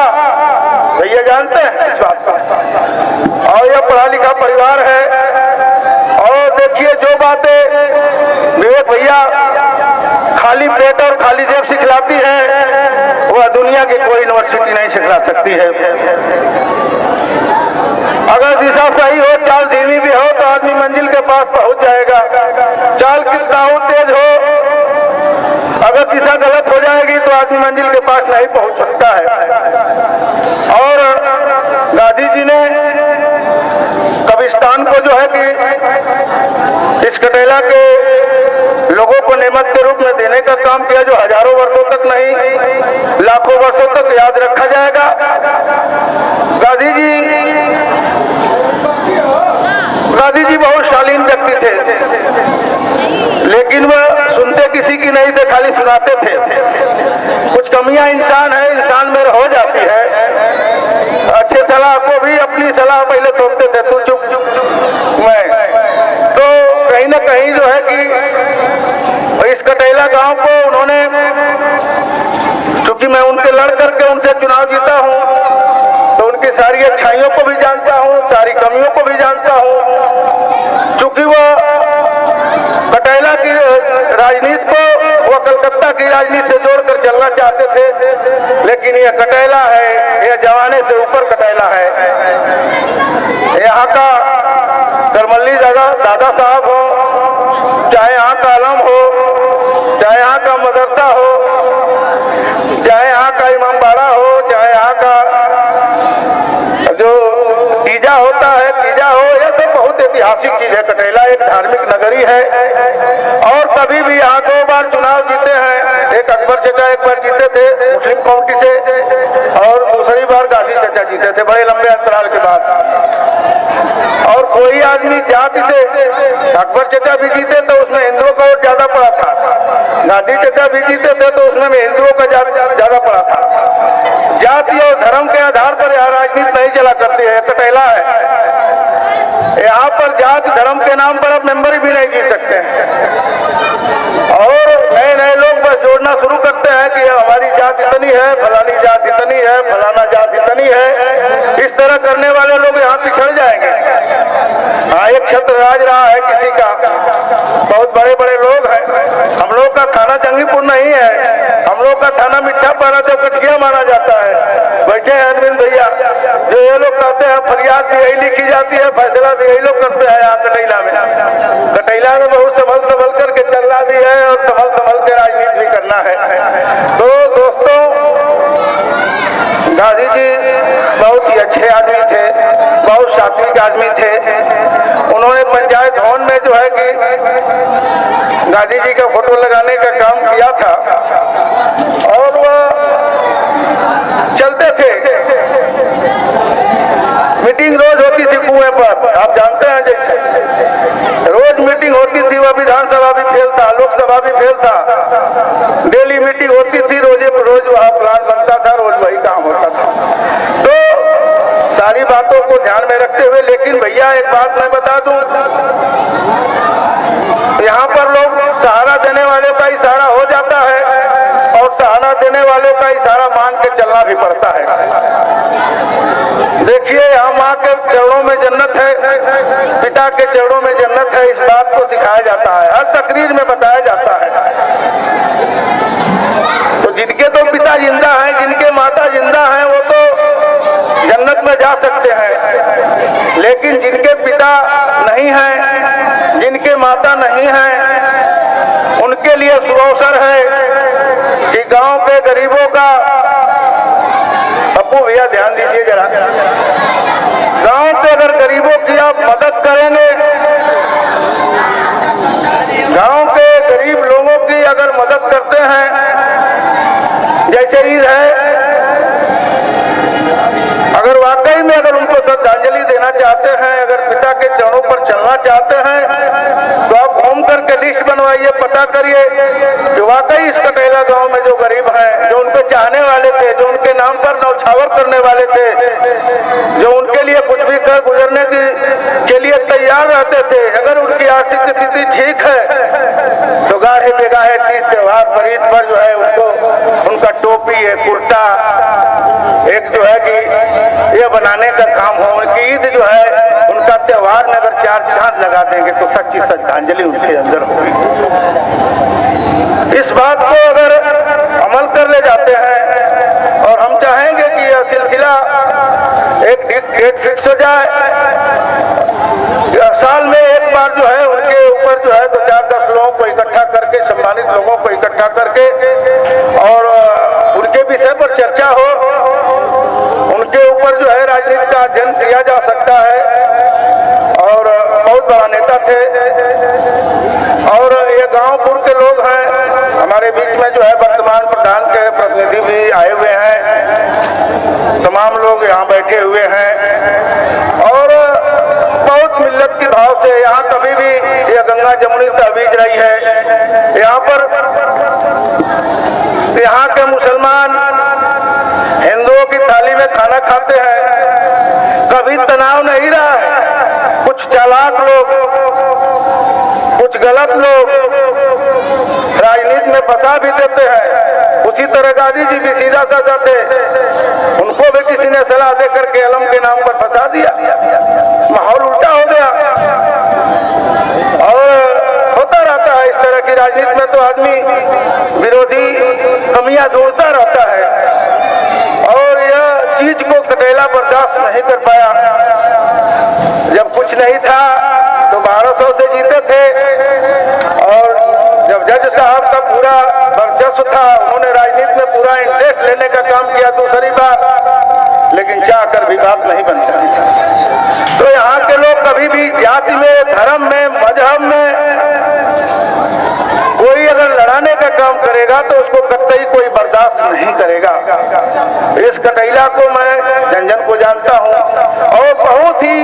भैया जानते हैं इस बात का। और यह पढ़ा लिखा परिवार है। और देखिए, जो बातें विवेक भैया खाली पेट और खाली जेब सिखलाती है, वह दुनिया की कोई यूनिवर्सिटी नहीं सिखला सकती है। अगर दिशा सही हो, चाल धीमी भी हो, तो आदमी मंजिल के पास पहुंच जाएगा। चाल कितना हो तेज हो, अगर दिशा गलत हो जाएगी तो आदमी मंजिल के पास नहीं पहुंच सकता है। और गांधी जी ने कब्रिस्तान को जो है कि इस कटैला के लोगों को नेमत के रूप में देने का काम किया, जो हजारों वर्षों तक नहीं लाखों वर्षों तक याद रखा जाएगा। गांधी जी बहुत शालीन व्यक्ति थे, लेकिन वह सुनते किसी की नहीं थे, खाली सुनाते थे। कुछ कमियां इंसान है, इंसान में हो जाती है। अच्छे सलाह को भी अपनी सलाह पहले थोपते थे, तू चुप चुप चुप मैं। तो कहीं ना कहीं जो है कि इस कटैला गांव को उन्होंने, चूंकि मैं उनके लड़ करके उनसे चुनाव जीता हूं, तो उनकी सारी अच्छाइयों को भी जानता हूं, सारी कमियों को भी जानता हूं। चूंकि वो कटैला की राजनीति को वो कलकत्ता की राजनीति से जोड़कर चलना चाहते थे, लेकिन यह कटैला है, यह जमाने से ऊपर कटैला है। यहाँ का करमल्ली दादा साहब हो, चाहे यहाँ का आलम हो, चाहे यहाँ का मदरसा हो, चाहे यहाँ का इमामबाड़ा हो, चाहे यहाँ का जो तीजा होता है, तीजा हो, यह सब बहुत ऐतिहासिक चीज है। कटैला एक धार्मिक नगरी है, और कभी भी यहाँ 2 बार चुनाव जीते हैं। एक अकबर चचा एक बार जीते थे मुस्लिम काउंटी से, और दूसरी बार गांधी चचा जीते थे बड़े लंबे अंतराल के बाद। और कोई आदमी जाति से, अकबर चचा भी जीते तो उसमें हिंदुओं का वोट ज्यादा पड़ा था, गांधी चचा भी जीते थे तो उसमें हिंदुओं का ज्यादा पड़ा था। जाति और धर्म के आधार पर यह राजनीति नहीं चला करती है, कटैला है। यहाँ पर जाति धर्म के नाम पर अब मेंबर भी नहीं जीत सकते हैं, और नए नए लोग बस जोड़ना शुरू करते हैं कि हमारी जात इतनी है, फलानी जात इतनी है, फलाना जात इतनी है। इस तरह करने वाले लोग यहाँ पिछड़ जाएंगे। हाँ, एक छत्र राज रहा है किसी का, बहुत बड़े बड़े लोग हैं। हम लोग का थाना जंगीपुर नहीं है, हम लोग का थाना मिठा पाना तो कटिया माना जाता है। बैठे हैं अरविंद भैया, जो ये लोग कहते हैं फरियाद भी यही लिखी जाती है, फैसला भी यही लोग करते हैं। यहाँ कटैला में बहुत संभल करके चलना भी है और संभल के राजनीति भी करना है। तो दोस्तों, गांधी जी बहुत ही अच्छे आदमी थे, बहुत सात्विक आदमी थे। उन्होंने पंचायत भवन में जो है कि गांधी जी का फोटो लगाने का काम किया था और वह चलते थे। मीटिंग रोज होती थी कुएं पर, आप जानते हैं, जैसे रोज मीटिंग होती थी। वह विधानसभा भी फेल था, लोकसभा भी फेल था। डेली मीटिंग होती थी, रोज वहाँ प्लान बनता था, रोज वही काम होता था। तो सारी बातों को ध्यान में रखते हुए, लेकिन भैया एक बात मैं बता दूं, यहाँ पर लोग सहारा देने वाले का इशारा हो जाता है और सहारा देने वाले का इशारा मान के चलना भी पड़ता है। देखिए, यहाँ माँ के चरणों में जन्नत है, पिता के चरणों में जन्नत है, इस बात को सिखाया जाता है, हर तकरीर में बताया जाता है। तो जिनके तो पिता जिंदा हैं, जिनके माता जिंदा हैं, वो तो जन्नत में जा सकते हैं, लेकिन जिनके पिता नहीं हैं, जिनके माता नहीं हैं, उनके लिए सुअवसर है कि गांव के गरीबों का, अपू भैया ध्यान दीजिए जरा, गांव के अगर गरीबों की आप मदद करेंगे, गांव के गरीब लोगों की अगर मदद करते हैं, जैसे ईद है, अगर वाकई में अगर उनको श्रद्धांजलि देना चाहते हैं, अगर पिता के चरणों पर चलना चाहते हैं, तो आप घूम करके लिस्ट बनवाइए, पता करिए कि वाकई इस कटैला गांव में जो गरीब हैं, जो उनको चाहने वाले थे, जो उनके नाम पर नौछावर करने वाले थे, जो उनके लिए कुछ भी कर गुजरने के लिए तैयार रहते थे, अगर उनकी आर्थिक स्थिति ठीक है तो गाढ़े बेगाहे तीज त्योहार पर, ईद पर जो है उनको उनका टोपी है, कुर्ता, एक जो है कि ये बनाने का काम हो, उनकी ईद जो है, उनका त्योहार में अगर 4 चांद लगा देंगे तो सच्ची श्रद्धांजलि उनके अंदर होगी। इस बात को अगर अमल कर ले जाते हैं और हम चाहेंगे कि यह सिलसिला एक डेट फिक्स हो जाए, साल में एक बार जो है उनके ऊपर जो है 2-4-10 लोगों को इकट्ठा करके, सम्मानित लोगों को इकट्ठा करके और उनके विषय पर चर्चा हो, उनके ऊपर जो है राजनीति का अध्ययन किया जा सकता है। और बहुत बड़ा नेता थे और ये गांवपुर के लोग हैं, हमारे बीच में जो है वर्तमान प्रधान के प्रतिनिधि भी आए हुए हैं, तमाम लोग यहाँ बैठे हुए हैं और बहुत मिल्लत के भाव से यहाँ कभी भी ये गंगा जमुनी तहवीज रही है। यहाँ पर यहाँ के मुसलमान हिंदुओं की थाली में खाना खाते हैं, कभी तनाव नहीं रहा है। कुछ चालाक लोग, कुछ गलत लोग राजनीति में फंसा भी देते हैं। उसी तरह गांधी जी भी सीधा साधा थे, उनको भी किसी ने सलाह दे करके अलम के नाम पर फंसा दिया, माहौल उल्टा हो गया। और होता रहता है इस तरह की राजनीति में, तो आदमी विरोधी कमियां ढूंढता रहता है और यह चीज को कटैला बर्दाश्त नहीं कर पाया। जब कुछ नहीं था तो 1200 से जीते थे और जब जज साहब का पूरा वर्चस्व था, उन्होंने राजनीति में पूरा इंटरेस्ट लेने का काम किया दूसरी बार, लेकिन चाह कर भी बात नहीं बन सकती। तो यहाँ के लोग कभी भी जाति में, धर्म में, मजहब में कोई अगर लड़ाने का काम करेगा तो उसको कतई कोई बर्दाश्त नहीं करेगा। इस कटैला को मैं जन को जानता हूँ और बहुत ही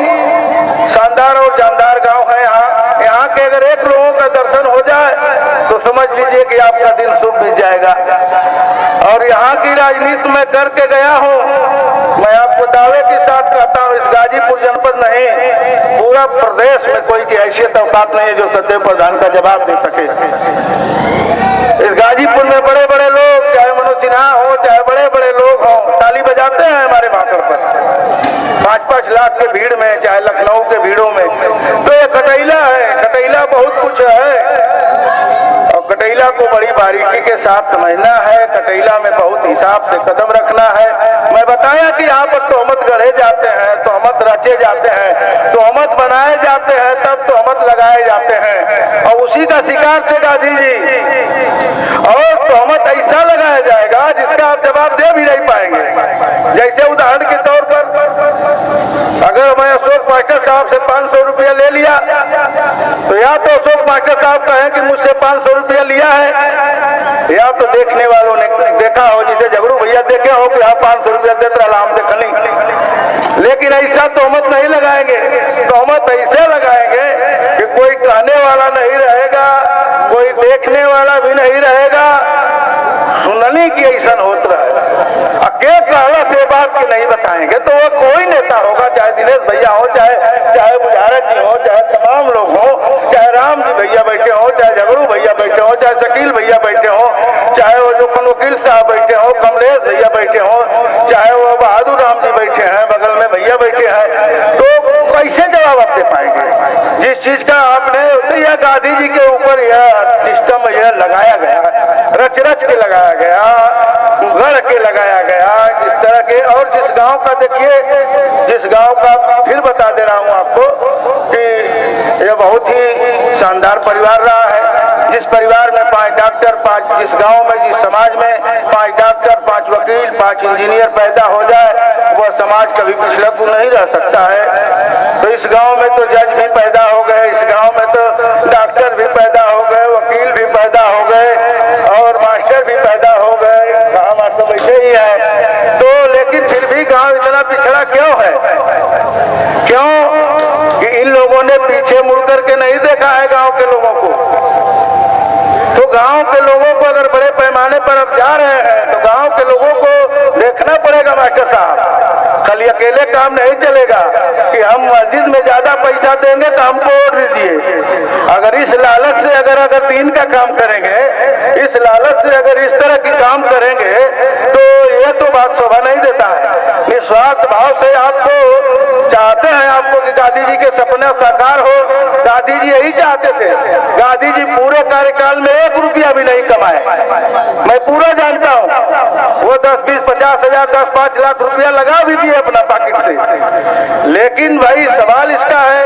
शानदार और जानदार गांव है यहाँ के अगर एक लोगों का दर्शन हो जाए तो समझ लीजिए कि आपका दिन शुभ बीत जाएगा। और यहाँ की राजनीति में करके गया हूँ, मैं आपको दावे के साथ कहता हूँ, इस गाजीपुर जनपद नहीं, पूरा प्रदेश में कोई की हैसियत औकात नहीं है जो सत्य प्रधान का जवाब दे सके। इस गाजीपुर में बड़े बड़े लोग, चाहे मनोज सिन्हा हो, चाहे बड़े बड़े लोग हों, ताली बजाते हैं हमारे माथर पर 5-5 लाख के भीड़ में, चाहे लखनऊ के भीड़ों में। तो ये कटैला है, कटैला बहुत कुछ है और कटैला को बड़ी बारीकी के साथ समझना है, कटैला में बहुत हिसाब से कदम रखना है। मैं बताया कि यहाँ पर तोहमत गढ़े जाते हैं, तोहमत रचे जाते हैं, तोहमत बनाए जाते हैं, तब तोहमत लगाए जाते हैं, और उसी का शिकार थे गांधी जी। और तोहमत ऐसा लगाया जाएगा जिसका आप जवाब दे भी नहीं पाएंगे। जैसे उदाहरण के तौर पर अगर मैं अशोक मास्टर साहब से 500 रुपया ले लिया, तो या तो अशोक मास्टर साहब कहें कि मुझसे 500 रुपया लिया है, या तो देखने वालों ने देखा हो, जिसे झगड़ू भैया देखे हो कि हाँ 500 रुपया देता रहा, हम देख ली। लेकिन ऐसा तोहमत नहीं लगाएंगे। तोहमत ऐसे लगाएंगे कि कोई कहने वाला नहीं रहेगा, कोई देखने वाला भी नहीं रहेगा, सुनने की ऐसा होता है। अकेले कहला से बात के नहीं बताएंगे तो वो कोई नेता होगा, चाहे दिनेश भैया हो, चाहे बुझारत जी हो, चाहे तमाम लोग हो, चाहे राम जी भैया बैठे हो, चाहे झगड़ू भैया बैठे हो, चाहे शकील भैया बैठे हो, चाहे वो जो वकील साहब बैठे हो, कमलेश भैया बैठे हो, चाहे वो बहादुर राम जी बैठे हैं, बगल में भैया बैठे हैं, तो कैसे जवाब आप दे पाएंगे? जिस चीज का आपने यह गांधी जी के ऊपर यह सिस्टम यह लगाया गया, रच रच के लगाया गया, गढ़ के लगाया गया इस तरह के। और जिस गांव का देखिए, जिस गांव का फिर बता दे रहा हूं आपको कि यह बहुत ही शानदार परिवार रहा है। जिस परिवार में 5 डॉक्टर, 5 जिस गांव में, जिस समाज में 5 डॉक्टर, 5 वकील, 5 इंजीनियर पैदा हो जाए, वह समाज कभी पिछड़ा तो नहीं रह सकता है। तो इस गांव में तो जज भी पैदा हो गए, इस गांव में तो डॉक्टर भी पैदा हो गए, वकील भी पैदा हो गए, और मास्टर भी पैदा हो गए, हमारे तो वैसे ही है। तो लेकिन फिर भी गांव इतना पिछड़ा क्यों है? क्यों कि इन लोगों ने पीछे मुड़ करके नहीं देखा है गांव के लोगों को। तो गांव के लोगों को अगर बड़े पैमाने पर अब जा रहे हैं तो गांव के लोगों को देखना पड़ेगा मास्टर साहब। खाली अकेले काम नहीं चलेगा कि हम मस्जिद में ज्यादा पैसा देंगे तो हमको वोट दीजिए। अगर इस लालच से अगर दीन का काम करेंगे, इस लालच से अगर इस तरह की काम करेंगे तो ये तो बात शोभा नहीं देता है। निस्वार्थ भाव से आपको चाहते हैं आपको कि गांधी जी के सपने साकार हो। गांधी जी यही चाहते थे। गांधी जी पूरे कार्यकाल में 1 रुपया भी नहीं कमाए, मैं पूरा जानता हूँ। वो 10, 20, 50 हजार, 10, 5 लाख रुपया लगा भी दिए अपना पॉकेट से। लेकिन भाई सवाल इसका है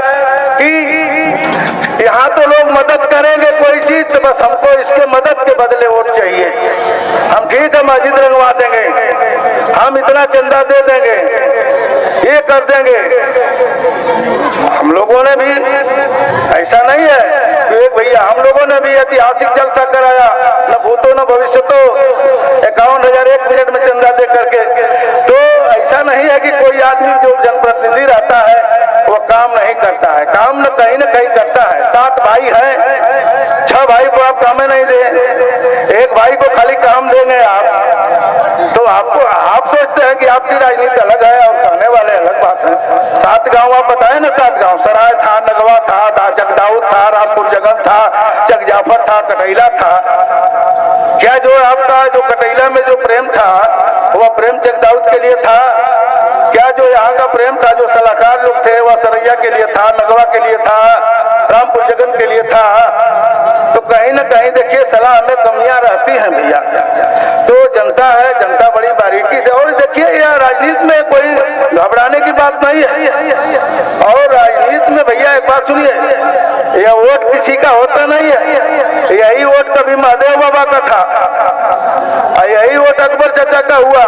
कि यहाँ तो लोग मदद करेंगे कोई चीज, तो बस हमको इसके मदद के बदले वोट चाहिए। हम ठीक है मस्जिद रंगवा देंगे, हम इतना चंदा दे देंगे, ये कर देंगे। हम लोगों ने भी ऐसा नहीं है कि भैया, हम लोगों ने भी ऐतिहासिक जलसा कराया, न भूतो न भविष्य तो 51,000 1 मिनट में चंदा दे करके। तो ऐसा नहीं है कि कोई आदमी जो जनप्रतिनिधि रहता है वो काम नहीं करता है, काम न कहीं करता है। 7 भाई हैं, 6 भाई को आप काम नहीं दें, 1 भाई को खाली काम देंगे आप, तो आपको आप सोचते हैं कि आपकी राजनीति अलग है और कहने वाले अलग बात है। 7 गांव आप बताए ना, 7 गांव, सराय था, नगवा था, चकदाऊद था, रामपुर जगन था, चक जाफर था, कटैला था। क्या जो आपका जो कटैला में जो प्रेम था वह प्रेम चकदाऊद के लिए था? क्या जो यहाँ का प्रेम था, जो सलाहकार लोग थे, वह सरैया के लिए था, नगवा के लिए था, रामपुर जगन के लिए था? तो कहीं न कहीं देखिए सलाह में कमियां रहती हैं भैया। तो जनता है, जनता बड़ी बारीकी से। और देखिए यह राजनीति में कोई घबराने की बात नहीं है। और राजनीति में भैया एक बात सुनिए, यह वोट किसी का होता नहीं है। यही वोट कभी महादेव बाबा का था, यही वोट अकबर चाचा का हुआ,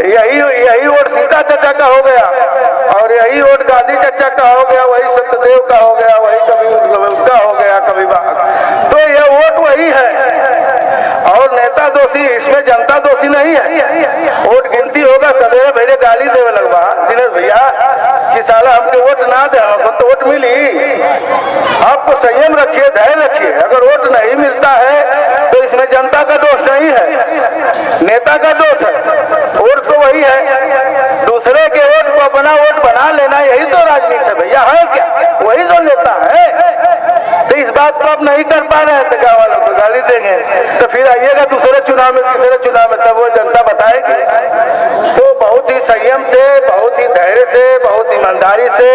यही वोट सीता चाचा का हो गया, और यही वोट गांधी चाचा का हो गया, वही सत्यदेव का हो गया, वही कभी उसका हो गया, कभी तो यह वोट वही है। और नेता दोषी, इसमें जनता दोषी नहीं है। वोट गिनती होगा, सवेरे मेरे गाली देवे लगवा दिनेश भैया कि साला हमको वोट ना दे, हमको तो वोट मिली। आपको संयम रखिए, धैर्य रखिए। अगर वोट नहीं मिलता है तो इसमें जनता का दोष नहीं है, नेता का दोष है। वोट तो वही है, दूसरे के वोट को अपना वोट बना लेना, यही तो राजनीति है भैया। है क्या? वही तो नेता है। तो इस बात को आप नहीं कर पा रहे हैं तो गाँव वालों को गाली देंगे, तो फिर आइएगा दूसरे चुनाव में, तीसरे चुनाव में, तब वो जनता बताएगी। तो बहुत ही संयम से, बहुत ही धैर्य से, बहुत ईमानदारी से,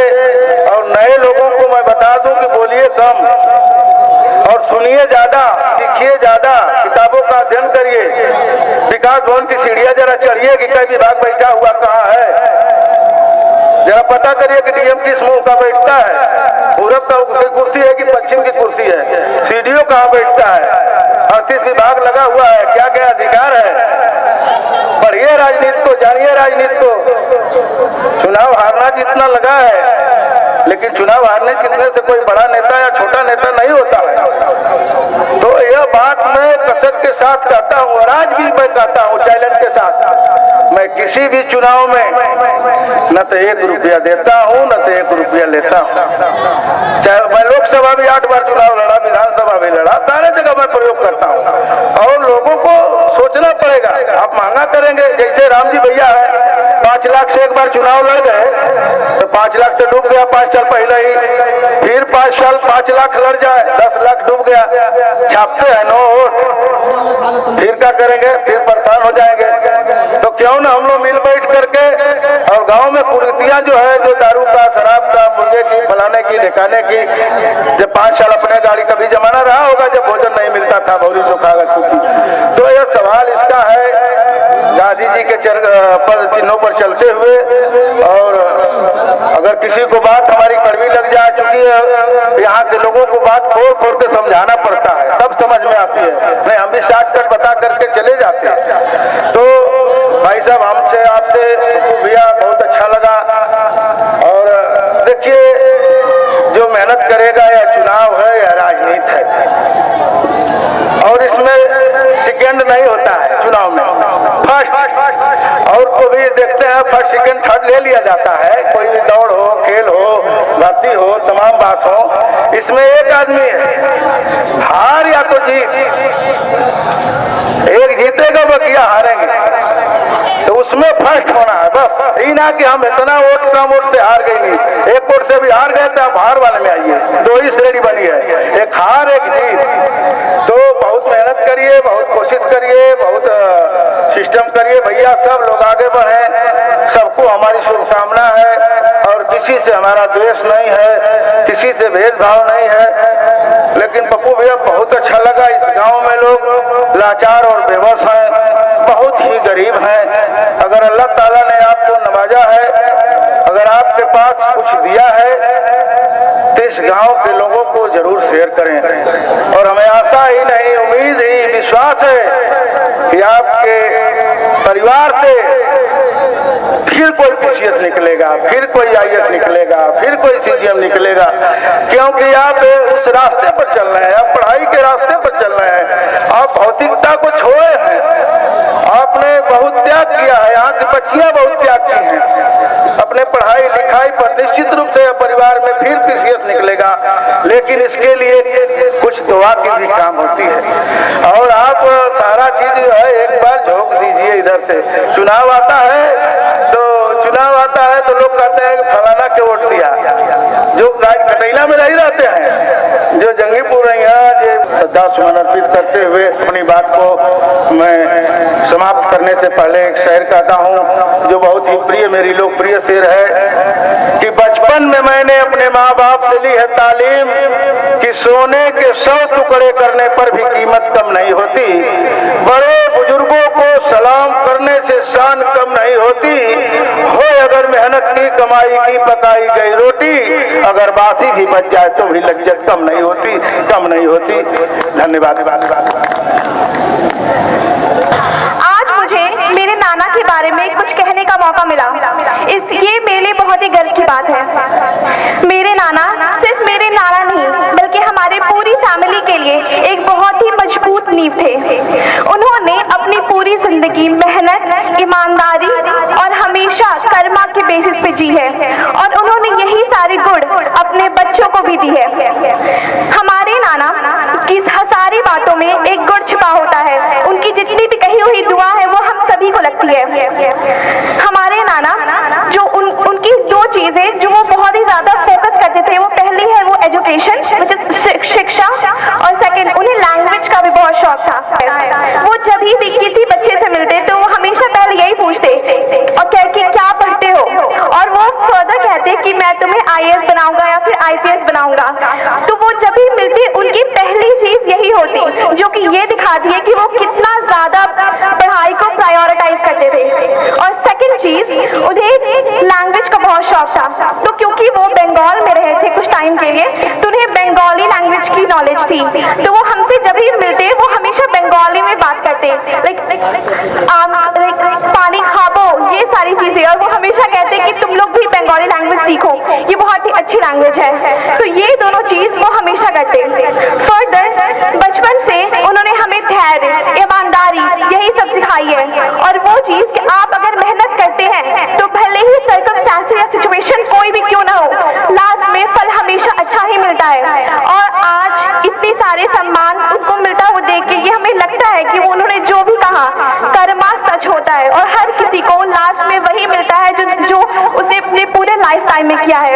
और नए लोगों को मैं बता दूं कि बोलिए कम और सुनिए ज्यादा, सीखिए ज्यादा, किताबों का अध्ययन करिए। विकास भवन की सीढ़ियां जरा चढ़िए कि कई विभाग बैठा हुआ कहाँ है, जरा पता करिए कि डीएम किस मुंह का बैठता है, पूरब का कुर्सी है कि पश्चिम की कुर्सी है, सीडीओ कहाँ बैठता है, 38 विभाग लगा हुआ है, क्या क्या अधिकार है। पढ़िए राजनीति को, जानिए राजनीति को। चुनाव हारना जितना लगा है, लेकिन चुनाव हारने जीतने से कोई बड़ा नेता या छोटा नेता नहीं होता है। तो यह बात मैं कसक के साथ कहता हूँ और आज भी मैं कहता हूँ चैलेंज के साथ, मैं किसी भी चुनाव में न तो 1 रुपया देता हूँ न तो 1 रुपया लेता हूँ। चाहे मैं लोकसभा भी 8 बार चुनाव लड़ा, विधानसभा भी लड़ा, सारे जगह मैं प्रयोग करता हूँ। और लोगों को सोचना पड़ेगा, आप महंगा करेंगे, जैसे राम जी भैया है 5 लाख से एक बार चुनाव लड़ गए तो 5 लाख से डूब गया 5 साल पहले ही, फिर 5 साल 5 लाख लड़ जाए 10 लाख डूब गया, छापते हैं नोट, फिर क्या करेंगे, फिर परेशान हो जाएंगे। तो क्यों ना हम लोग मिल बैठ करके और गांव में कुरीतियां जो है, जो दारू का, शराब का, मुर्गे की, फलाने की, ढिकाने की, जब 5 साल अपने गाड़ी का भी जमाना रहा होगा जब भोजन नहीं मिलता था, भौरी चोखा की। तो यह सवाल इसका है गांधी जी के पर चिन्हों पर चलते हुए, और अगर किसी को बात हमारी कड़वी लग जाए, क्योंकि यहाँ के लोगों को बात खोल खोल के समझाना पड़ता है तब समझ में आती है, नहीं हम भी शॉर्टकट बता करके चले जाते हैं। तो भाई साहब हमसे आपसे भैया बहुत अच्छा लगा। और देखिए जो मेहनत करेगा या चुनाव है या राजनीति है, और इसमें सेकेंड नहीं होता है चुनाव में, फर्स्ट। और को भी देखते हैं फर्स्ट सेकेंड थर्ड ले लिया जाता है, कोई भी दौड़ हो, खेल हो, भर्ती हो, तमाम बात हो, इसमें एक आदमी है हार या तो जीत, एक जीतेगा बकिया हारेंगे, तो उसमें फर्स्ट होना है बस। ये ना कि हम इतना वोट कम वोट से हार गए, नहीं, एक वोट से भी हार गए तो आप हार वाले में आइए, 2 ही श्रेणी बनी है, एक हार एक जीत। तो बहुत मेहनत करिए, बहुत कोशिश करिए, बहुत सिस्टम करिए भैया, सब लोग आगे बढ़े, सबको हमारी शुभकामना है। और किसी से हमारा द्वेष नहीं है, किसी से भेदभाव नहीं है। लेकिन पप्पू भैया बहुत अच्छा लगा, इस गांव में लोग लाचार और बेबस हैं, बहुत ही गरीब हैं। अगर अल्लाह ताला ने आपको नवाजा है, अगर आपके पास कुछ दिया है तो इस गांव के लोगों को जरूर शेयर करें। और हमें आशा ही नहीं, उम्मीद ही, विश्वास है कि आपके परिवार से फिर कोई पीसीएस निकलेगा, फिर कोई आईएएस निकलेगा, फिर कोई सीजीएम निकलेगा, क्योंकि आप उस रास्ते पर चल रहे हैं, आप पढ़ाई के रास्ते पर चल रहे हैं, आप भौतिकता को छोड़े हैं, आपने बहुत त्याग किया है, यहाँ की बच्चियां बहुत त्याग की हैं अपने पढ़ाई लिखाई पर। निश्चित रूप से परिवार में फिर पीसीएस निकलेगा, लेकिन इसके लिए कुछ दुआ की भी काम होती है। और आप सारा चीज जो है एक बार झोंक दीजिए इधर से, चुनाव आता है तो लोग कहते हैं कि फलाना के वोट दिया, जो कटैला में नहीं रहते हैं, जो जंगीपुर श्रद्धासुमन अर्पित करते हुए अपनी बात को मैं समाप्त करने से पहले एक शेर कहता हूँ जो बहुत ही प्रिय, मेरी लोकप्रिय शेर है कि बचपन में मैंने अपने माँ बाप से ली है तालीम कि सोने के 100 टुकड़े करने पर भी कीमत कम नहीं होती, बड़े बुजुर्गों को सलाम करने से शान कम नहीं होती, हो अगर मेहनत की कमाई की पकाई गई रोटी, अगर बासी भी बच जाए तो भी लज्जत कम नहीं होती। धन्यवाद। आज मुझे मेरे नाना के बारे में कुछ कहने का मौका मिला, ये मेरे लिए बहुत ही गर्व की बात है। मेरे नाना सिर्फ मेरे नाना नहीं बल्कि हमारे पूरी फैमिली के लिए एक बहुत ही मजबूत नींव थे। उन्होंने अपनी पूरी जिंदगी मेहनत, ईमानदारी और हमेशा कर्मा के बेसिस पे जी है, और उन्होंने यही सारे गुण अपने बच्चों को भी दी है। हमारे नाना की सारी बातों में एक गुण छिपा होता है, उनकी जितनी भी कही हुई दुआ है वो हम सभी को लगती है। हमारे नाना जो उनकी 2 चीजें जो वो बहुत ही ज्यादा फोकस करते थे, वो पहली है वो एजुकेशन, शिक्षा, और सेकंड उन्हें लैंग्वेज का भी बहुत शौक था। वो जब भी किसी बच्चे से मिलते तो वो हमेशा पहले यही पूछते और कि क्या पढ़ते हो, और वो फर्दर कहते कि मैं तुम्हें आईएएस बनाऊंगा या फिर आईपीएस बनाऊंगा। तो वो जब भी मिलते उनकी पहली चीज नहीं होती, जो कि ये दिखाती है कि वो कितना ज्यादा पढ़ाई को प्रायोरिटाइज करते थे। और सेकंड चीज, उन्हें लैंग्वेज का बहुत शौक था, तो क्योंकि वो बंगाल में रहे थे कुछ टाइम के लिए, तो उन्हें बंगाली लैंग्वेज की नॉलेज थी। तो वो हमसे जब भी मिलते वो हमेशा बंगाली में बात करते, पानी खाबो, ये सारी चीजें। और वो हमेशा कहते कि तुम लोग भी बंगाली लैंग्वेज सीखो, ये बहुत ही अच्छी लैंग्वेज है। तो ये दोनों चीज वो हमेशा करते। फर्दर बचपन से उन्होंने हमें धैर्य, ईमानदारी, यही सब सिखाई है। और वो चीज कि आप अगर मेहनत करते हैं तो भले ही सर्कमस्टेंसेस या सिचुएशन कोई भी क्यों ना हो, लास्ट में फल हमेशा अच्छा ही मिलता है। और आज इतनी सारे सम्मान उनको मिलता है, वो देख के ये हमें लगता है कि वो उन्होंने जो भी कहा कर्मा सच होता है, और हर किसी को लास्ट में वही मिलता है जो उसने अपने पूरे लाइफ टाइम में किया है।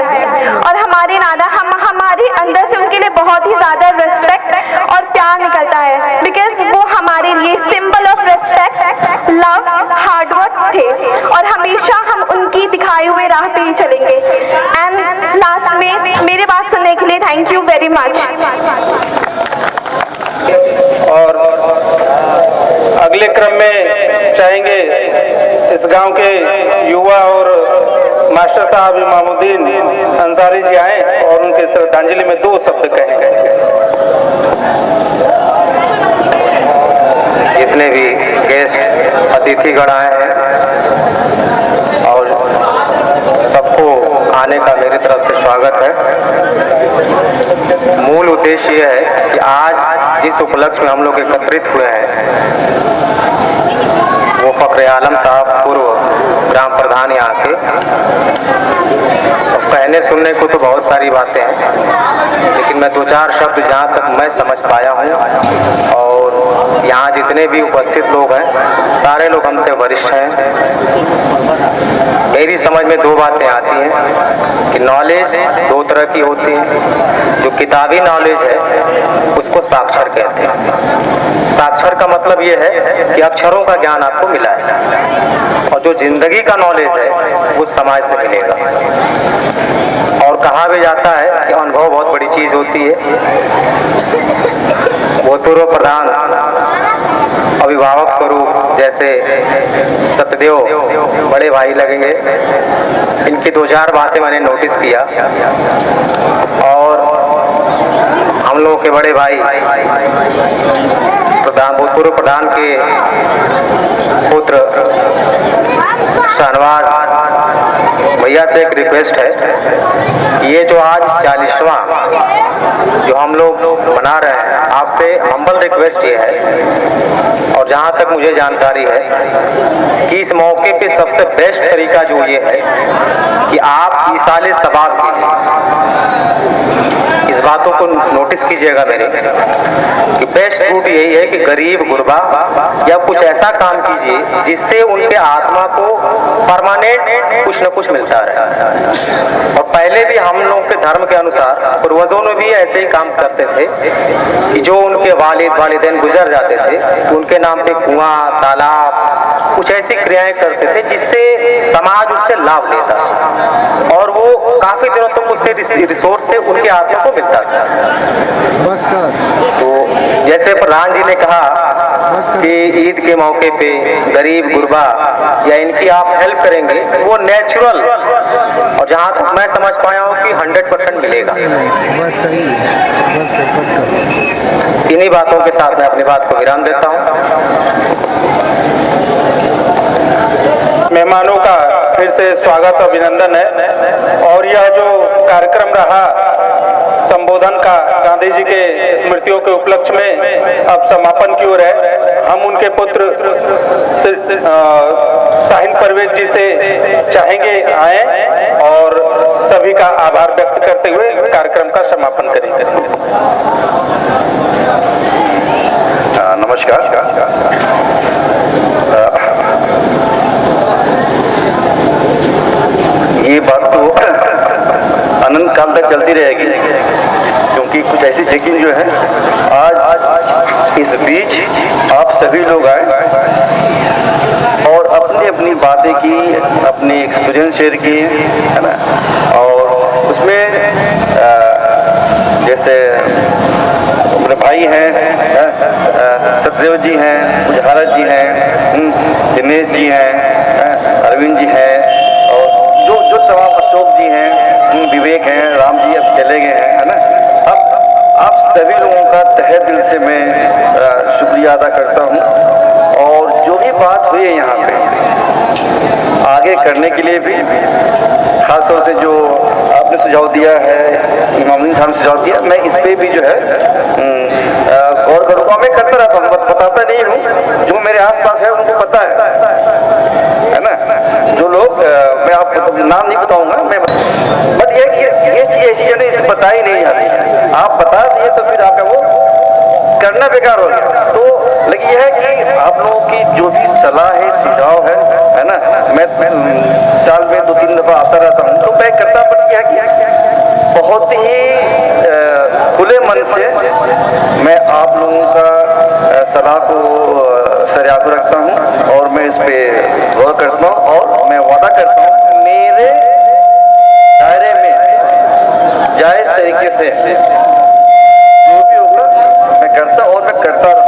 और हमारे नाना हमारे अंदर से उनके लिए बहुत ही ज्यादा रिस्पेक्ट और प्यार निकलता है, बिकॉज वो हमारे लिए symbol of respect, love, hard work थे। और हमेशा हम उनकी दिखाए हुए राह पे ही चलेंगे। एंड लास्ट में मेरी बात सुनने के लिए थैंक यू वेरी मच। और अगले क्रम में चाहेंगे इस गांव के युवा और मास्टर साहब इमामुद्दीन अंसारी जी आए और उनके श्रद्धांजलि में 2 शब्द कहेंगे। जितने भी गेस्ट अतिथिगण आए हैं और सबको आने का मेरी तरफ से स्वागत है। मूल उद्देश्य यह है कि आज जिस उपलक्ष्य में हम लोग एकत्रित हुए हैं वो फखरे आलम साहब पूर्व ग्राम प्रधान यहाँ के। और कहने सुनने को तो बहुत सारी बातें हैं, लेकिन मैं 2-4 शब्द जहाँ तक मैं समझ पाया हूँ, और यहाँ जितने भी उपस्थित लोग हैं सारे लोग हमसे वरिष्ठ हैं। मेरी समझ में 2 बातें आती हैं कि नॉलेज 2 तरह की होती है। जो किताबी नॉलेज है उसको साक्षर कहते हैं। साक्षर का मतलब ये है कि अक्षरों का ज्ञान आपको मिला है, और जो जिंदगी का नॉलेज है वो समाज से मिलेगा। और कहा भी जाता है कि अनुभव बहुत बड़ी चीज होती है। वो पूर्व प्रधान अभिभावक स्वरूप जैसे सतदेव बड़े भाई लगेंगे, इनकी 2-4 बातें मैंने नोटिस किया। और हम लोगों के बड़े भाई प्रधान, भूतपूर्व प्रधान के पुत्र शाहनवाज भैया से एक रिक्वेस्ट है, ये जो आज 40वां जो हम लोग मना रहे हैं, आपसे हम्बल रिक्वेस्ट ये है, और जहाँ तक मुझे जानकारी है कि इस मौके पे सबसे बेस्ट तरीका जो ये है कि आप इसाले सवाब इस बातों को नोटिस कीजिएगा मेरे, कि बेस्ट रूट यही है कि गरीब गुरबा या कुछ ऐसा काम कीजिए जिससे उनके आत्मा को परमानेंट कुछ न कुछ मिलता रहे। और पहले भी हम लोग के धर्म के अनुसार पूर्वजों ने भी ऐसे ही काम करते थे कि जो उनके वालिदैन गुजर जाते थे तो उनके नाम पे कुआं, तालाब, कुछ ऐसी क्रियाएं करते थे जिससे समाज उससे लाभ लेता, और वो काफी दिनों तक उससे रिसोर्स से उनके आत्मा को मिलता था। तो जैसे प्रधान जी ने कहा कि ईद के मौके पे गरीब गुरबा या इनकी आप हेल्प करेंगे, वो नेचुरल, और जहाँ तक मैं समझ पाया हूँ कि 100% मिलेगा। इन्हीं बातों के साथ मैं अपनी बात को विराम देता हूँ। मेहमानों का फिर से स्वागत और अभिनंदन है। और यह जो कार्यक्रम रहा संबोधन का गांधी जी के स्मृतियों के उपलक्ष्य में अब समापन की ओर है। हम उनके पुत्र शाहीन परवेज जी से चाहेंगे आए और सभी का आभार व्यक्त करते हुए कार्यक्रम का समापन करेंगे। नमस्कार। ये बात तो अनंत काल तक चलती रहेगी, क्योंकि कुछ ऐसी चेकिंग जो है आज इस बीच आप सभी लोग आए और अपनी अपनी बातें की, अपनी एक्सपीरियंस शेयर की, है ना। और उसमें जैसे अपने भाई हैं, सतदेव जी हैं, बुझारत जी हैं, दिनेश जी हैं, अरविंद जी हैं, और जो तमाम अशोक जी हैं, विवेक हैं, राम जी अब चले गए हैं, है ना। अब आप सभी लोगों का तहे दिल से मैं शुक्रिया अदा करता हूँ, और जो भी बात हुई है यहाँ पे आगे करने के लिए भी, खास तौर से जो आपने सुझाव दिया है, इमामुद्दीन साहब ने सुझाव दिया, मैं इस पे भी जो है गौर करूँगा। मैं करता रहता हूँ, बताता नहीं हूँ, जो मेरे आसपास है उनको पता है ना। जो लोग मैं आपको नाम नहीं बताऊंगा, मैं बट ये चीज ऐसी है ना, इसे बताई नहीं जाती है। आप बता दिए तो फिर आपका वो करना बेकार हो गया। तो लेकिन यह है कि आप लोगों की जो भी सलाह है, सुझाव है ना, मैं साल में 2-3 दफा आता रहता हूँ, तो मैं करता, बट यह कि बहुत ही खुले मन से मैं आप लोगों का सलाह को सरियाद रखता हूँ, और मैं इस पे गौर करता हूँ, और मैं वादा करता हूँ मेरे दायरे में जायज तरीके से जो भी होगा मैं करता, और मैं करता रहूँगा।